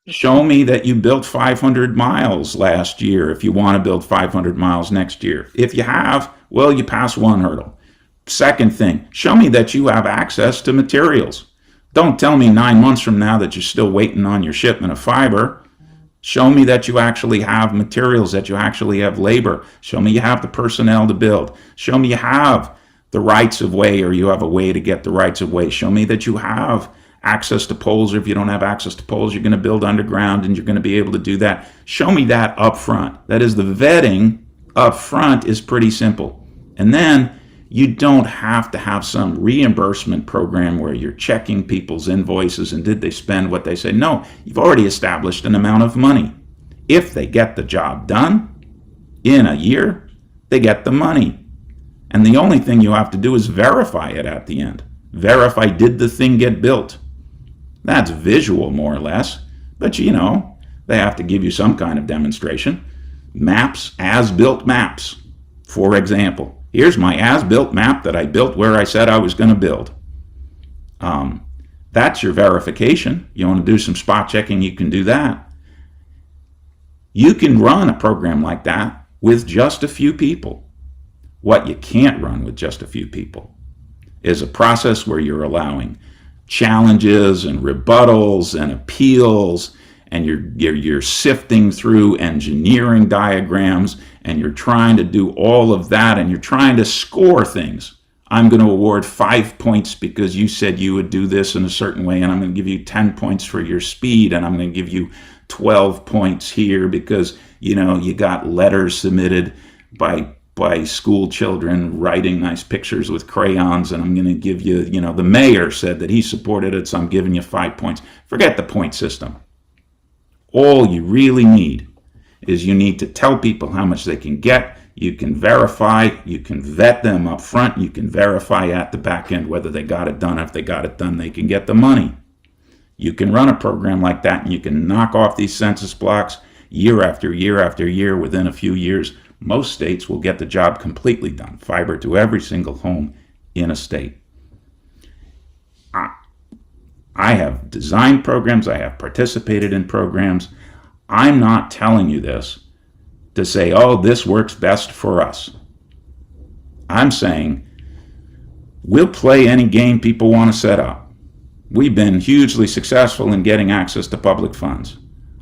Show me that you built 500 miles last year if you want to build 500 miles next year. If you have, well, you pass one hurdle. Second thing, show me that you have access to materials. Don't tell me 9 months from now that you're still waiting on your shipment of fiber. Show me that you actually have materials, that you actually have labor. Show me you have the personnel to build. Show me you have the rights of way or you have a way to get the rights of way. Show me that you have access to poles, or if you don't have access to poles, you're going to build underground and you're going to be able to do that. Show me that up front. That is, the vetting up front is pretty simple. And then you don't have to have some reimbursement program where you're checking people's invoices and did they spend what they say. No, you've already established an amount of money. If they get the job done in a year, they get the money. And the only thing you have to do is verify it at the end. Verify, did the thing get built? That's visual, more or less. But, you know, they have to give you some kind of demonstration. Maps, as-built maps. For example, here's my as-built map that I built where I said I was going to build. That's your verification. You want to do some spot checking, you can do that. You can run a program like that with just a few people. What you can't run with just a few people is a process where you're allowing challenges and rebuttals and appeals, and you're sifting through engineering diagrams, and you're trying to do all of that, and you're trying to score things. I'm going to award 5 points because you said you would do this in a certain way, and I'm going to give you 10 points for your speed, and I'm going to give you 12 points here because you got letters submitted by school children writing nice pictures with crayons, and I'm going to give you, the mayor said that he supported it, so I'm giving you 5 points. Forget the point system. All you really need is you need to tell people how much they can get. You can verify, you can vet them up front, you can verify at the back end whether they got it done. If they got it done, they can get the money. You can run a program like that, and you can knock off these census blocks year after year after year. Within a few years, most states will get the job completely done, fiber to every single home in a state. I have designed programs, I have participated in programs. I'm not telling you this to say, oh, this works best for us. I'm saying we'll play any game people want to set up. We've been hugely successful in getting access to public funds.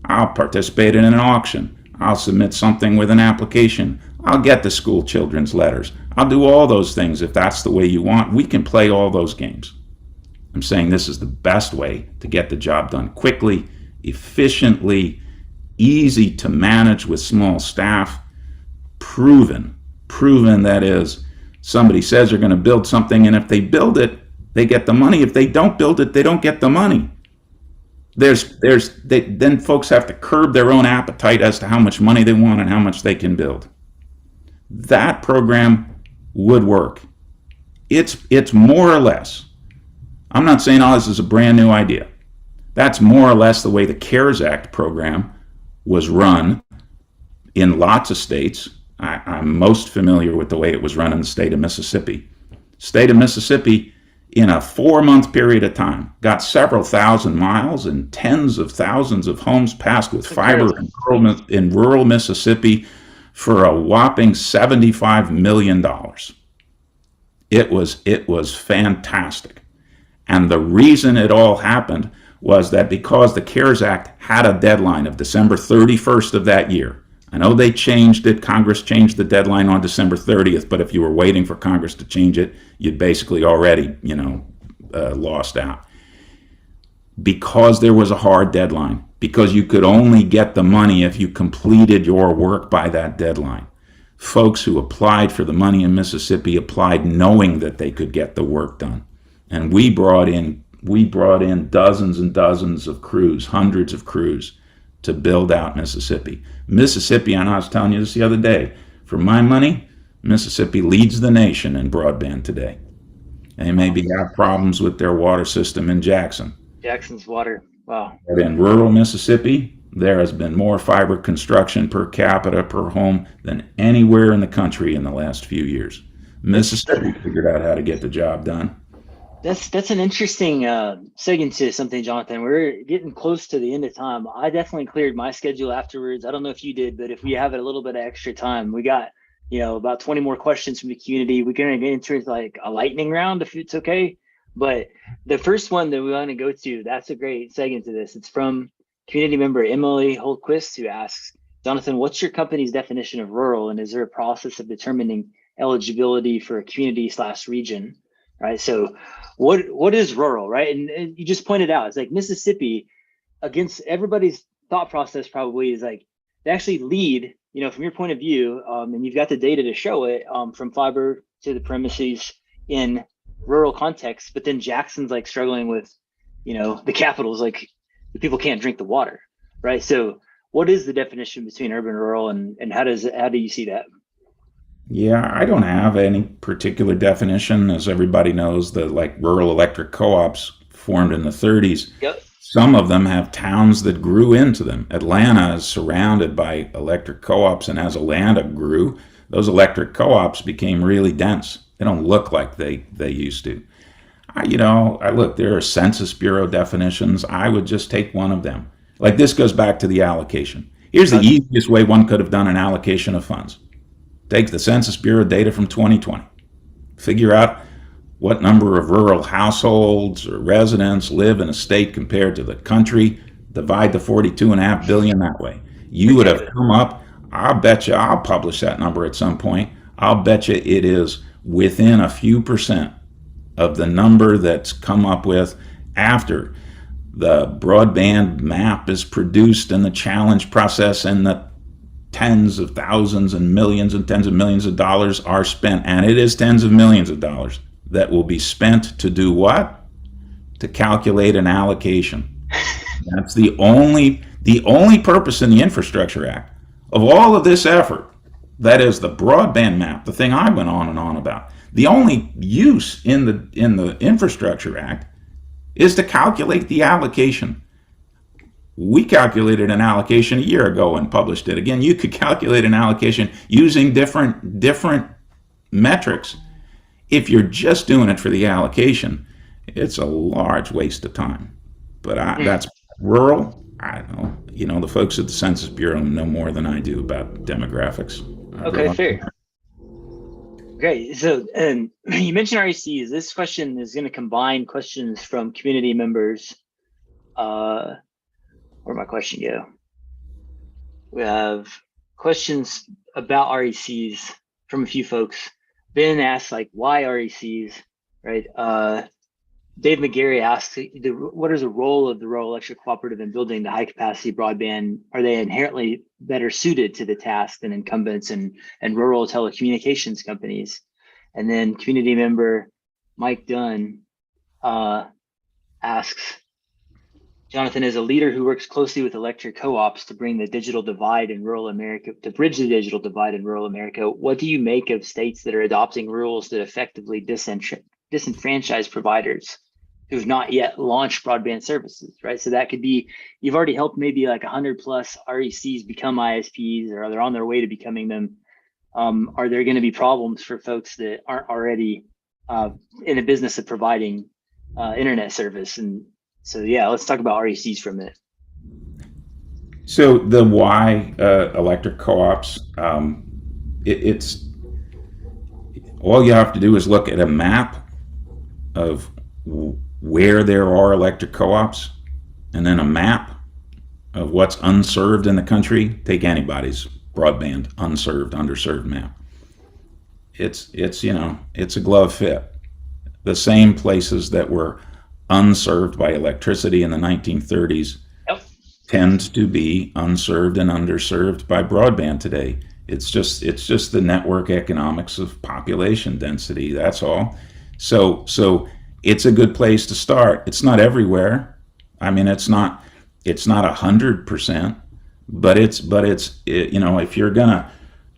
I'll participate in an auction. I'll submit something with an application. I'll get the school children's letters. I'll do all those things if that's the way you want. We can play all those games. I'm saying this is the best way to get the job done quickly, efficiently, easy to manage with small staff, proven that is, somebody says they're going to build something, and if they build it, they get the money. If they don't build it, they don't get the money. Then folks have to curb their own appetite as to how much money they want and how much they can build. That program would work. It's more or less, I'm not saying, oh, this is a brand new idea. That's more or less the way the CARES Act program was run in lots of states. I'm most familiar with the way it was run in the state of Mississippi. State of Mississippi, in a 4-month period of time, got several thousand miles and tens of thousands of homes passed with fiber in rural Mississippi for a whopping $75 million. It was fantastic. And the reason it all happened was that because the CARES Act had a deadline of December 31st of that year. I know they changed it. Congress changed the deadline on December 30th, but if you were waiting for Congress to change it, you'd basically already, lost out. Because there was a hard deadline, because you could only get the money if you completed your work by that deadline. Folks who applied for the money in Mississippi applied knowing that they could get the work done. And we brought in dozens and dozens of crews, hundreds of crews, to build out Mississippi. Mississippi, and I was telling you this the other day, for my money, Mississippi leads the nation in broadband today. They maybe have problems with their water system in Jackson. Jackson's water, wow. But in rural Mississippi, there has been more fiber construction per capita per home than anywhere in the country in the last few years. Mississippi figured out how to get the job done. That's an interesting segue into something, Jonathan. We're getting close to the end of time. I definitely cleared my schedule afterwards. I don't know if you did, but if we have a little bit of extra time, we got about 20 more questions from the community. We're going to get into like a lightning round if it's okay. But the first one that we want to go to, that's a great segue into this. It's from community member Emily Holtquist, who asks, Jonathan, what's your company's definition of rural, and is there a process of determining eligibility for a community/region? Right. So what is rural, right? And you just pointed out, it's like Mississippi, against everybody's thought process, probably is like they actually lead, from your point of view, and you've got the data to show it, from fiber to the premises in rural context. But then Jackson's like struggling with, the capitals, like the people can't drink the water, right? So what is the definition between urban and rural, and how do you see that? Yeah, I don't have any particular definition. As everybody knows, the rural electric co-ops formed in the 30s. Yep. Some of them have towns that grew into them. Atlanta is surrounded by electric co-ops, and as Atlanta grew, those electric co-ops became really dense. They don't look like they used to. I look, there are Census Bureau definitions. I would just take one of them. Like this goes back to the allocation. Here's the easiest way one could have done an allocation of funds. Take the Census Bureau data from 2020. Figure out what number of rural households or residents live in a state compared to the country. Divide the 42.5 billion that way. You would have come up, I'll bet you, I'll publish that number at some point. I'll bet you it is within a few percent of the number that's come up with after the broadband map is produced and the challenge process and the tens of thousands and millions and tens of millions of dollars are spent. And it is tens of millions of dollars that will be spent to do what? To calculate an allocation. That's the only purpose in the Infrastructure Act of all of this effort. That is the broadband map, the thing I went on and on about. The only use in the Infrastructure Act is to calculate the allocation. We calculated an allocation a year ago and published it. Again, you could calculate an allocation using different metrics. If you're just doing it for the allocation, it's a large waste of time. But that's rural. I don't know. The folks at the Census Bureau know more than I do about demographics. Okay, fair. Great. So, and you mentioned RECs. This question is going to combine questions from community members. Where'd my question go? We have questions about RECs from a few folks. Ben asked, why RECs, right? Dave McGarry asked, what is the role of the rural electric cooperative in building the high capacity broadband? Are they inherently better suited to the task than incumbents and rural telecommunications companies? And then community member Mike Dunn asks, Jonathan, as a leader who works closely with electric co-ops to bring the digital divide in rural America, to bridge the digital divide in rural America, what do you make of states that are adopting rules that effectively disenfranchise providers who've not yet launched broadband services, right? So that could be, you've already helped maybe 100 plus RECs become ISPs, or they're on their way to becoming them. Are there going to be problems for folks that aren't already in the business of providing internet service? And so, yeah, let's talk about RECs for a minute. So the why electric co-ops, it's all you have to do is look at a map of where there are electric co-ops, and then a map of what's unserved in the country. Take anybody's broadband unserved, underserved map. It's a glove fit. The same places that were unserved by electricity in the 1930s tend to be unserved and underserved by broadband today. It's just the network economics of population density. That's all. So it's a good place to start. It's not everywhere. I mean, it's not 100%, but it's if you're gonna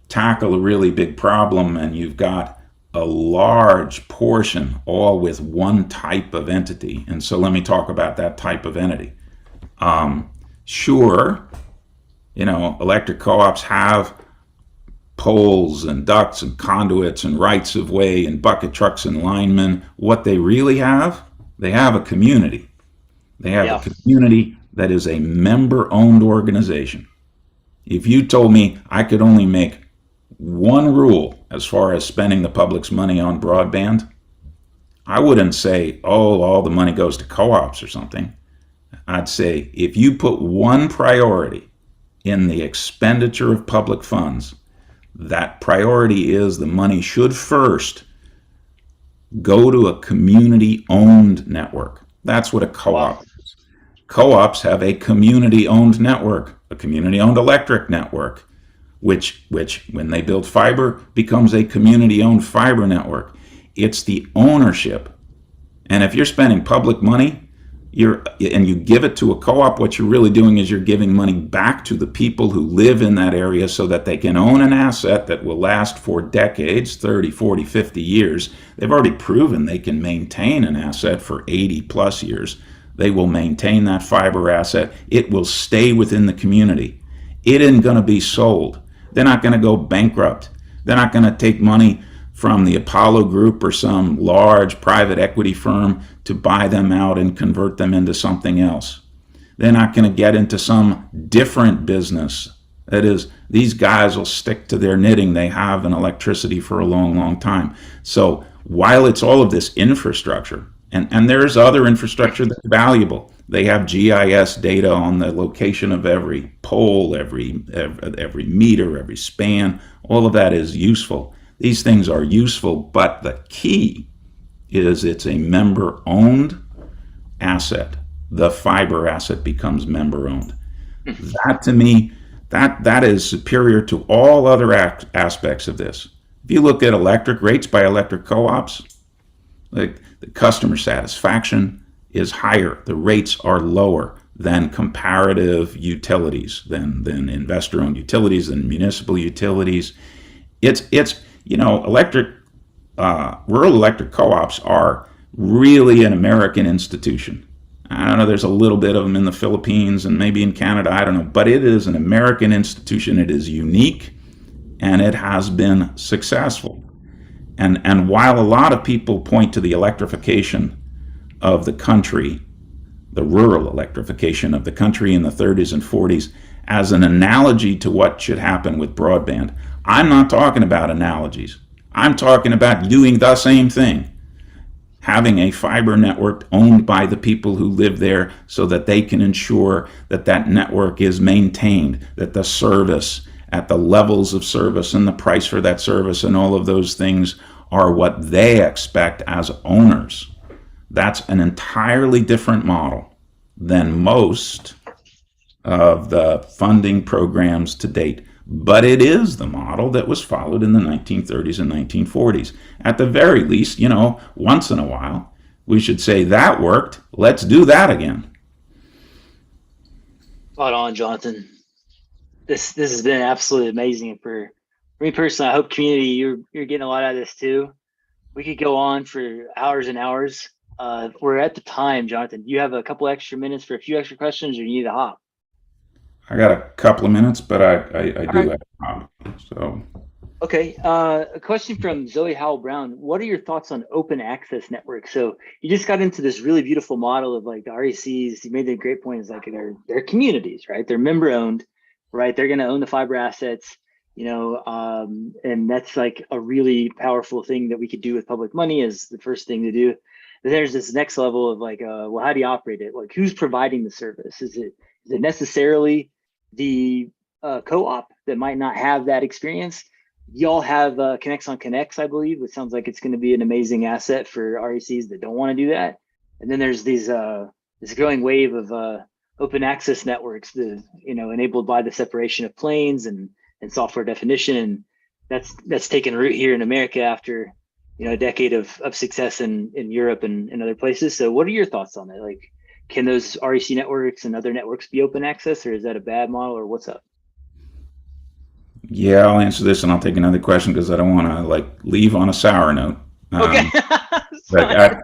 tackle a really big problem and you've got a large portion all with one type of entity, and so let me talk about that type of entity. Sure, electric co-ops have poles and ducts and conduits and rights of way and bucket trucks and linemen. What they really have, they have a community. They have a community that is a member-owned organization. If you told me I could only make one rule as far as spending the public's money on broadband, I wouldn't say, all the money goes to co-ops or something. I'd say, if you put one priority in the expenditure of public funds, that priority is the money should first go to a community-owned network. That's what a co-op is. Co-ops have a community-owned network, a community-owned electric network, which when they build fiber becomes a community-owned fiber network. It's the ownership. And if you're spending public money, and you give it to a co-op, what you're really doing is you're giving money back to the people who live in that area so that they can own an asset that will last for decades, 30, 40, 50 years. They've already proven they can maintain an asset for 80 plus years. They will maintain that fiber asset. It will stay within the community. It isn't going to be sold. They're not going to go bankrupt. They're not going to take money from the Apollo Group or some large private equity firm to buy them out and convert them into something else. They're not going to get into some different business. That is, these guys will stick to their knitting. They have in electricity for a long, long time. So while it's all of this infrastructure, and there's other infrastructure that's valuable. They have GIS data on the location of every pole, every meter, every span. All of that is useful. These things are useful, but the key is it's a member-owned asset. The fiber asset becomes member-owned. That, to me, that is superior to all other aspects of this. If you look at electric rates by electric co-ops, like the customer satisfaction is higher. The rates are lower than comparative utilities, than investor-owned utilities, than municipal utilities. It's rural electric co-ops are really an American institution. I don't know, there's a little bit of them in the Philippines and maybe in Canada, I don't know, but it is an American institution. It is unique and it has been successful. And while a lot of people point to the electrification of the country, the rural electrification of the country in the 30s and 40s, as an analogy to what should happen with broadband, I'm not talking about analogies. I'm talking about doing the same thing. Having a fiber network owned by the people who live there so that they can ensure that that network is maintained, that the service at the levels of service and the price for that service and all of those things are what they expect as owners. That's an entirely different model than most of the funding programs to date. But it is the model that was followed in the 1930s and 1940s. At the very least, once in a while, we should say that worked. Let's do that again. Spot on, Jonathan. This has been absolutely amazing. For me personally, I hope community you're getting a lot out of this too. We could go on for hours and hours. We're at the time, Jonathan. Do you have a couple extra minutes for a few extra questions, or you need to hop? I got a couple of minutes, but I do right. have time. So. Okay. A question from Zoe Howell Brown. What are your thoughts on open access networks? So you just got into this really beautiful model of like the RECs. You made the great point. Is like they're communities, right? They're member owned, right? They're going to own the fiber assets, and that's like a really powerful thing that we could do with public money is the first thing to do. Then there's this next level of like, well, how do you operate it? Like, who's providing the service? Is it necessarily the co-op that might not have that experience? Y'all have Connects on Connects, I believe, which sounds like it's going to be an amazing asset for RECs that don't want to do that. And then there's these this growing wave of open access networks, enabled by the separation of planes and software definition. And that's taken root here in America after a decade of success in Europe and other places. So what are your thoughts on it? Like, can those REC networks and other networks be open access, or is that a bad model, or what's up? Yeah, I'll answer this and I'll take another question because I don't want to leave on a sour note. Okay. But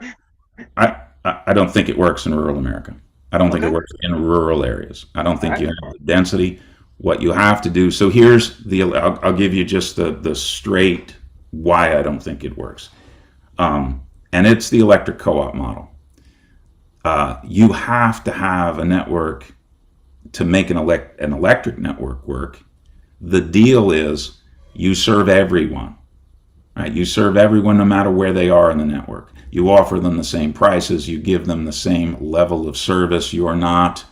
I don't think it works in rural America. I don't think it works in rural areas. I don't think you have the density. What you have to do, so here's I'll give you just the straight why I don't think it works. And it's the electric co-op model. You have to have a network to make an electric network work. The deal is you serve everyone, right? You serve everyone no matter where they are in the network. You offer them the same prices. You give them the same level of service. You are not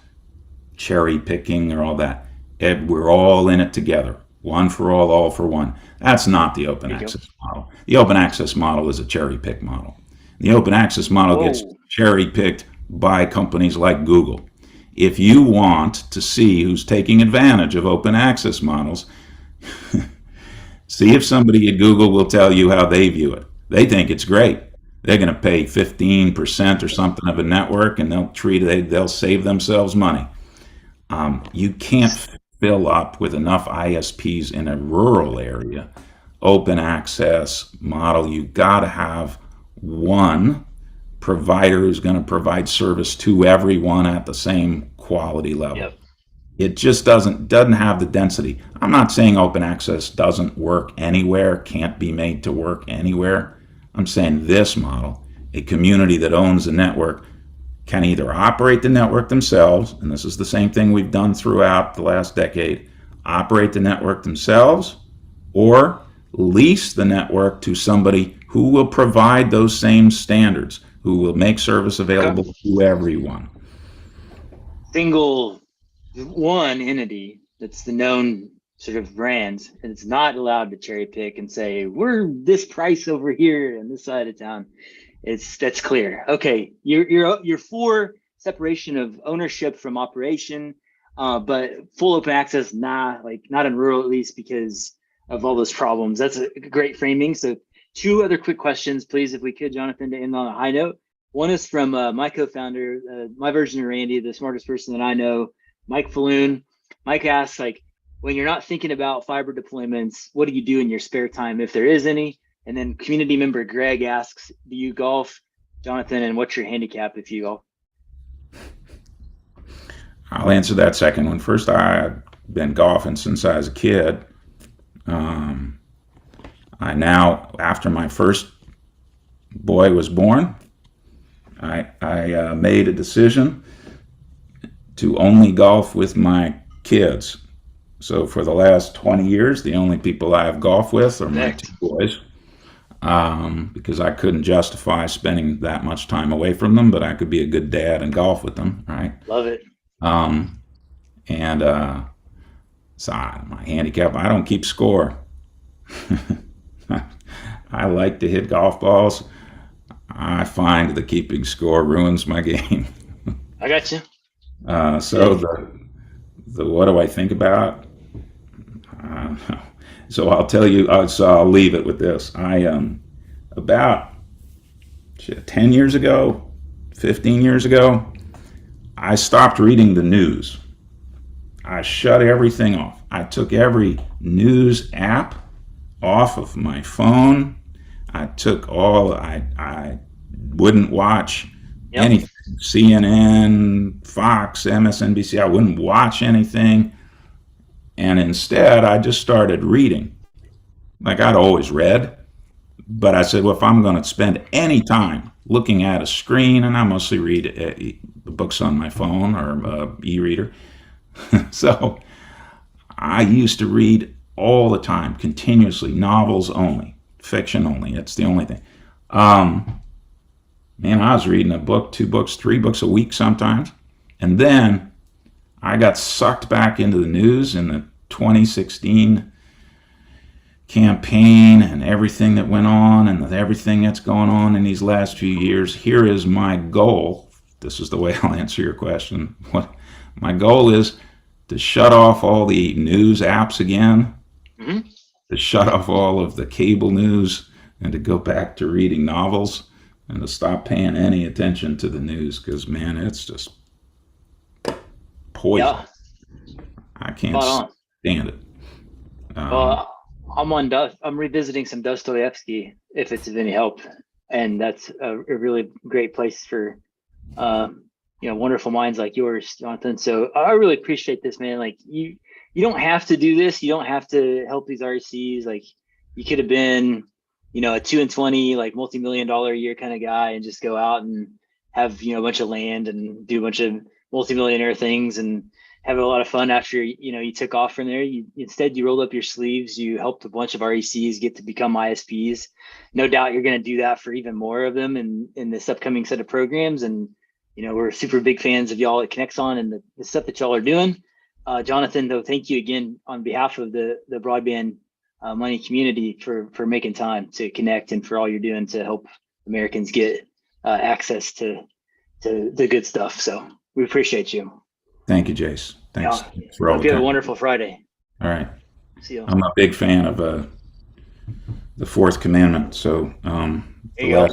cherry picking or all that. We're all in it together. One for all for one. That's not the open access model. The open access model is a cherry pick model. The open access model gets cherry picked by companies like Google. If you want to see who's taking advantage of open access models, see if somebody at Google will tell you how they view it. They think it's great. They're going to pay 15% or something of a network, and they'll save themselves money. You can't fill up with enough ISPs in a rural area. Open access model, you got to have one provider who's going to provide service to everyone at the same quality level. Yep. It just doesn't have the density. I'm not saying open access doesn't work anywhere, can't be made to work anywhere. I'm saying this model, a community that owns the network, can either operate the network themselves, and this is the same thing we've done throughout the last decade, operate the network themselves, or lease the network to somebody who will provide those same standards, who will make service available to everyone. Single one entity that's the known sort of brand, and it's not allowed to cherry pick and say, we're this price over here on this side of town. That's clear. Okay, you're for separation of ownership from operation, but full open access, not in rural, at least because of all those problems. That's a great framing. So 2 other quick questions, please, if we could, Jonathan, to end on a high note. One is from my co-founder, my version of Randy, the smartest person that I know, Mike Falloon. Mike asks, when you're not thinking about fiber deployments, what do you do in your spare time, if there is any? And then community member Greg asks, do you golf, Jonathan, and what's your handicap if you golf? I'll answer that second one first. I've been golfing since I was a kid. I now, after my first boy was born, I made a decision to only golf with my kids. So for the last 20 years, the only people I've golfed with are my 2 boys, because I couldn't justify spending that much time away from them, but I could be a good dad and golf with them, right? Love it. So my handicap, I don't keep score. I like to hit golf balls. I find that keeping score ruins my game. I got you. So the what do I think about? So I'll tell you. So I'll leave it with this. About 10 years ago, 15 years ago, I stopped reading the news. I shut everything off. I took every news app off of my phone. I wouldn't watch anything. CNN, Fox, MSNBC, I wouldn't watch anything. And instead, I just started reading. I'd always read, but I said, well, if I'm going to spend any time looking at a screen, and I mostly read books on my phone or e-reader. So I used to read all the time, continuously, novels only, fiction only. It's the only thing. Man, I was reading a book, 2 books, 3 books a week sometimes. And then I got sucked back into the news in the 2016 campaign and everything that went on and everything that's going on in these last few years. Here is my goal. This is the way I'll answer your question. What my goal is to shut off all the news apps again, to shut off all of the cable news, and to go back to reading novels and to stop paying any attention to the news, because, man, it's just poison. Yeah. I can't stand it. Well, I'm revisiting some Dostoevsky, if it's of any help, and that's a really great place for wonderful minds like yours, Jonathan. So I really appreciate this, man. You don't have to do this. You don't have to help these RECs. You could have been, a 2 and 20, multi-million-dollar a year kind of guy, and just go out and have, a bunch of land and do a bunch of multi-millionaire things and have a lot of fun after, you took off from there. Instead, you rolled up your sleeves. You helped a bunch of RECs get to become ISPs. No doubt you're going to do that for even more of them in this upcoming set of programs. And, we're super big fans of y'all at Connexon and the stuff that y'all are doing. Jonathan, though, thank you again on behalf of the broadband money community for making time to connect and for all you're doing to help Americans get access to the good stuff. So we appreciate you. Thank you, Jace. Thanks for all hope you have a wonderful Friday. All right. See you. I'm a big fan of the Fourth Commandment. So the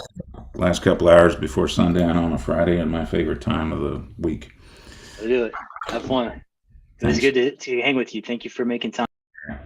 last couple hours before sundown on a Friday is my favorite time of the week. I'll do it. Have fun. It was good to hang with you. Thank you for making time.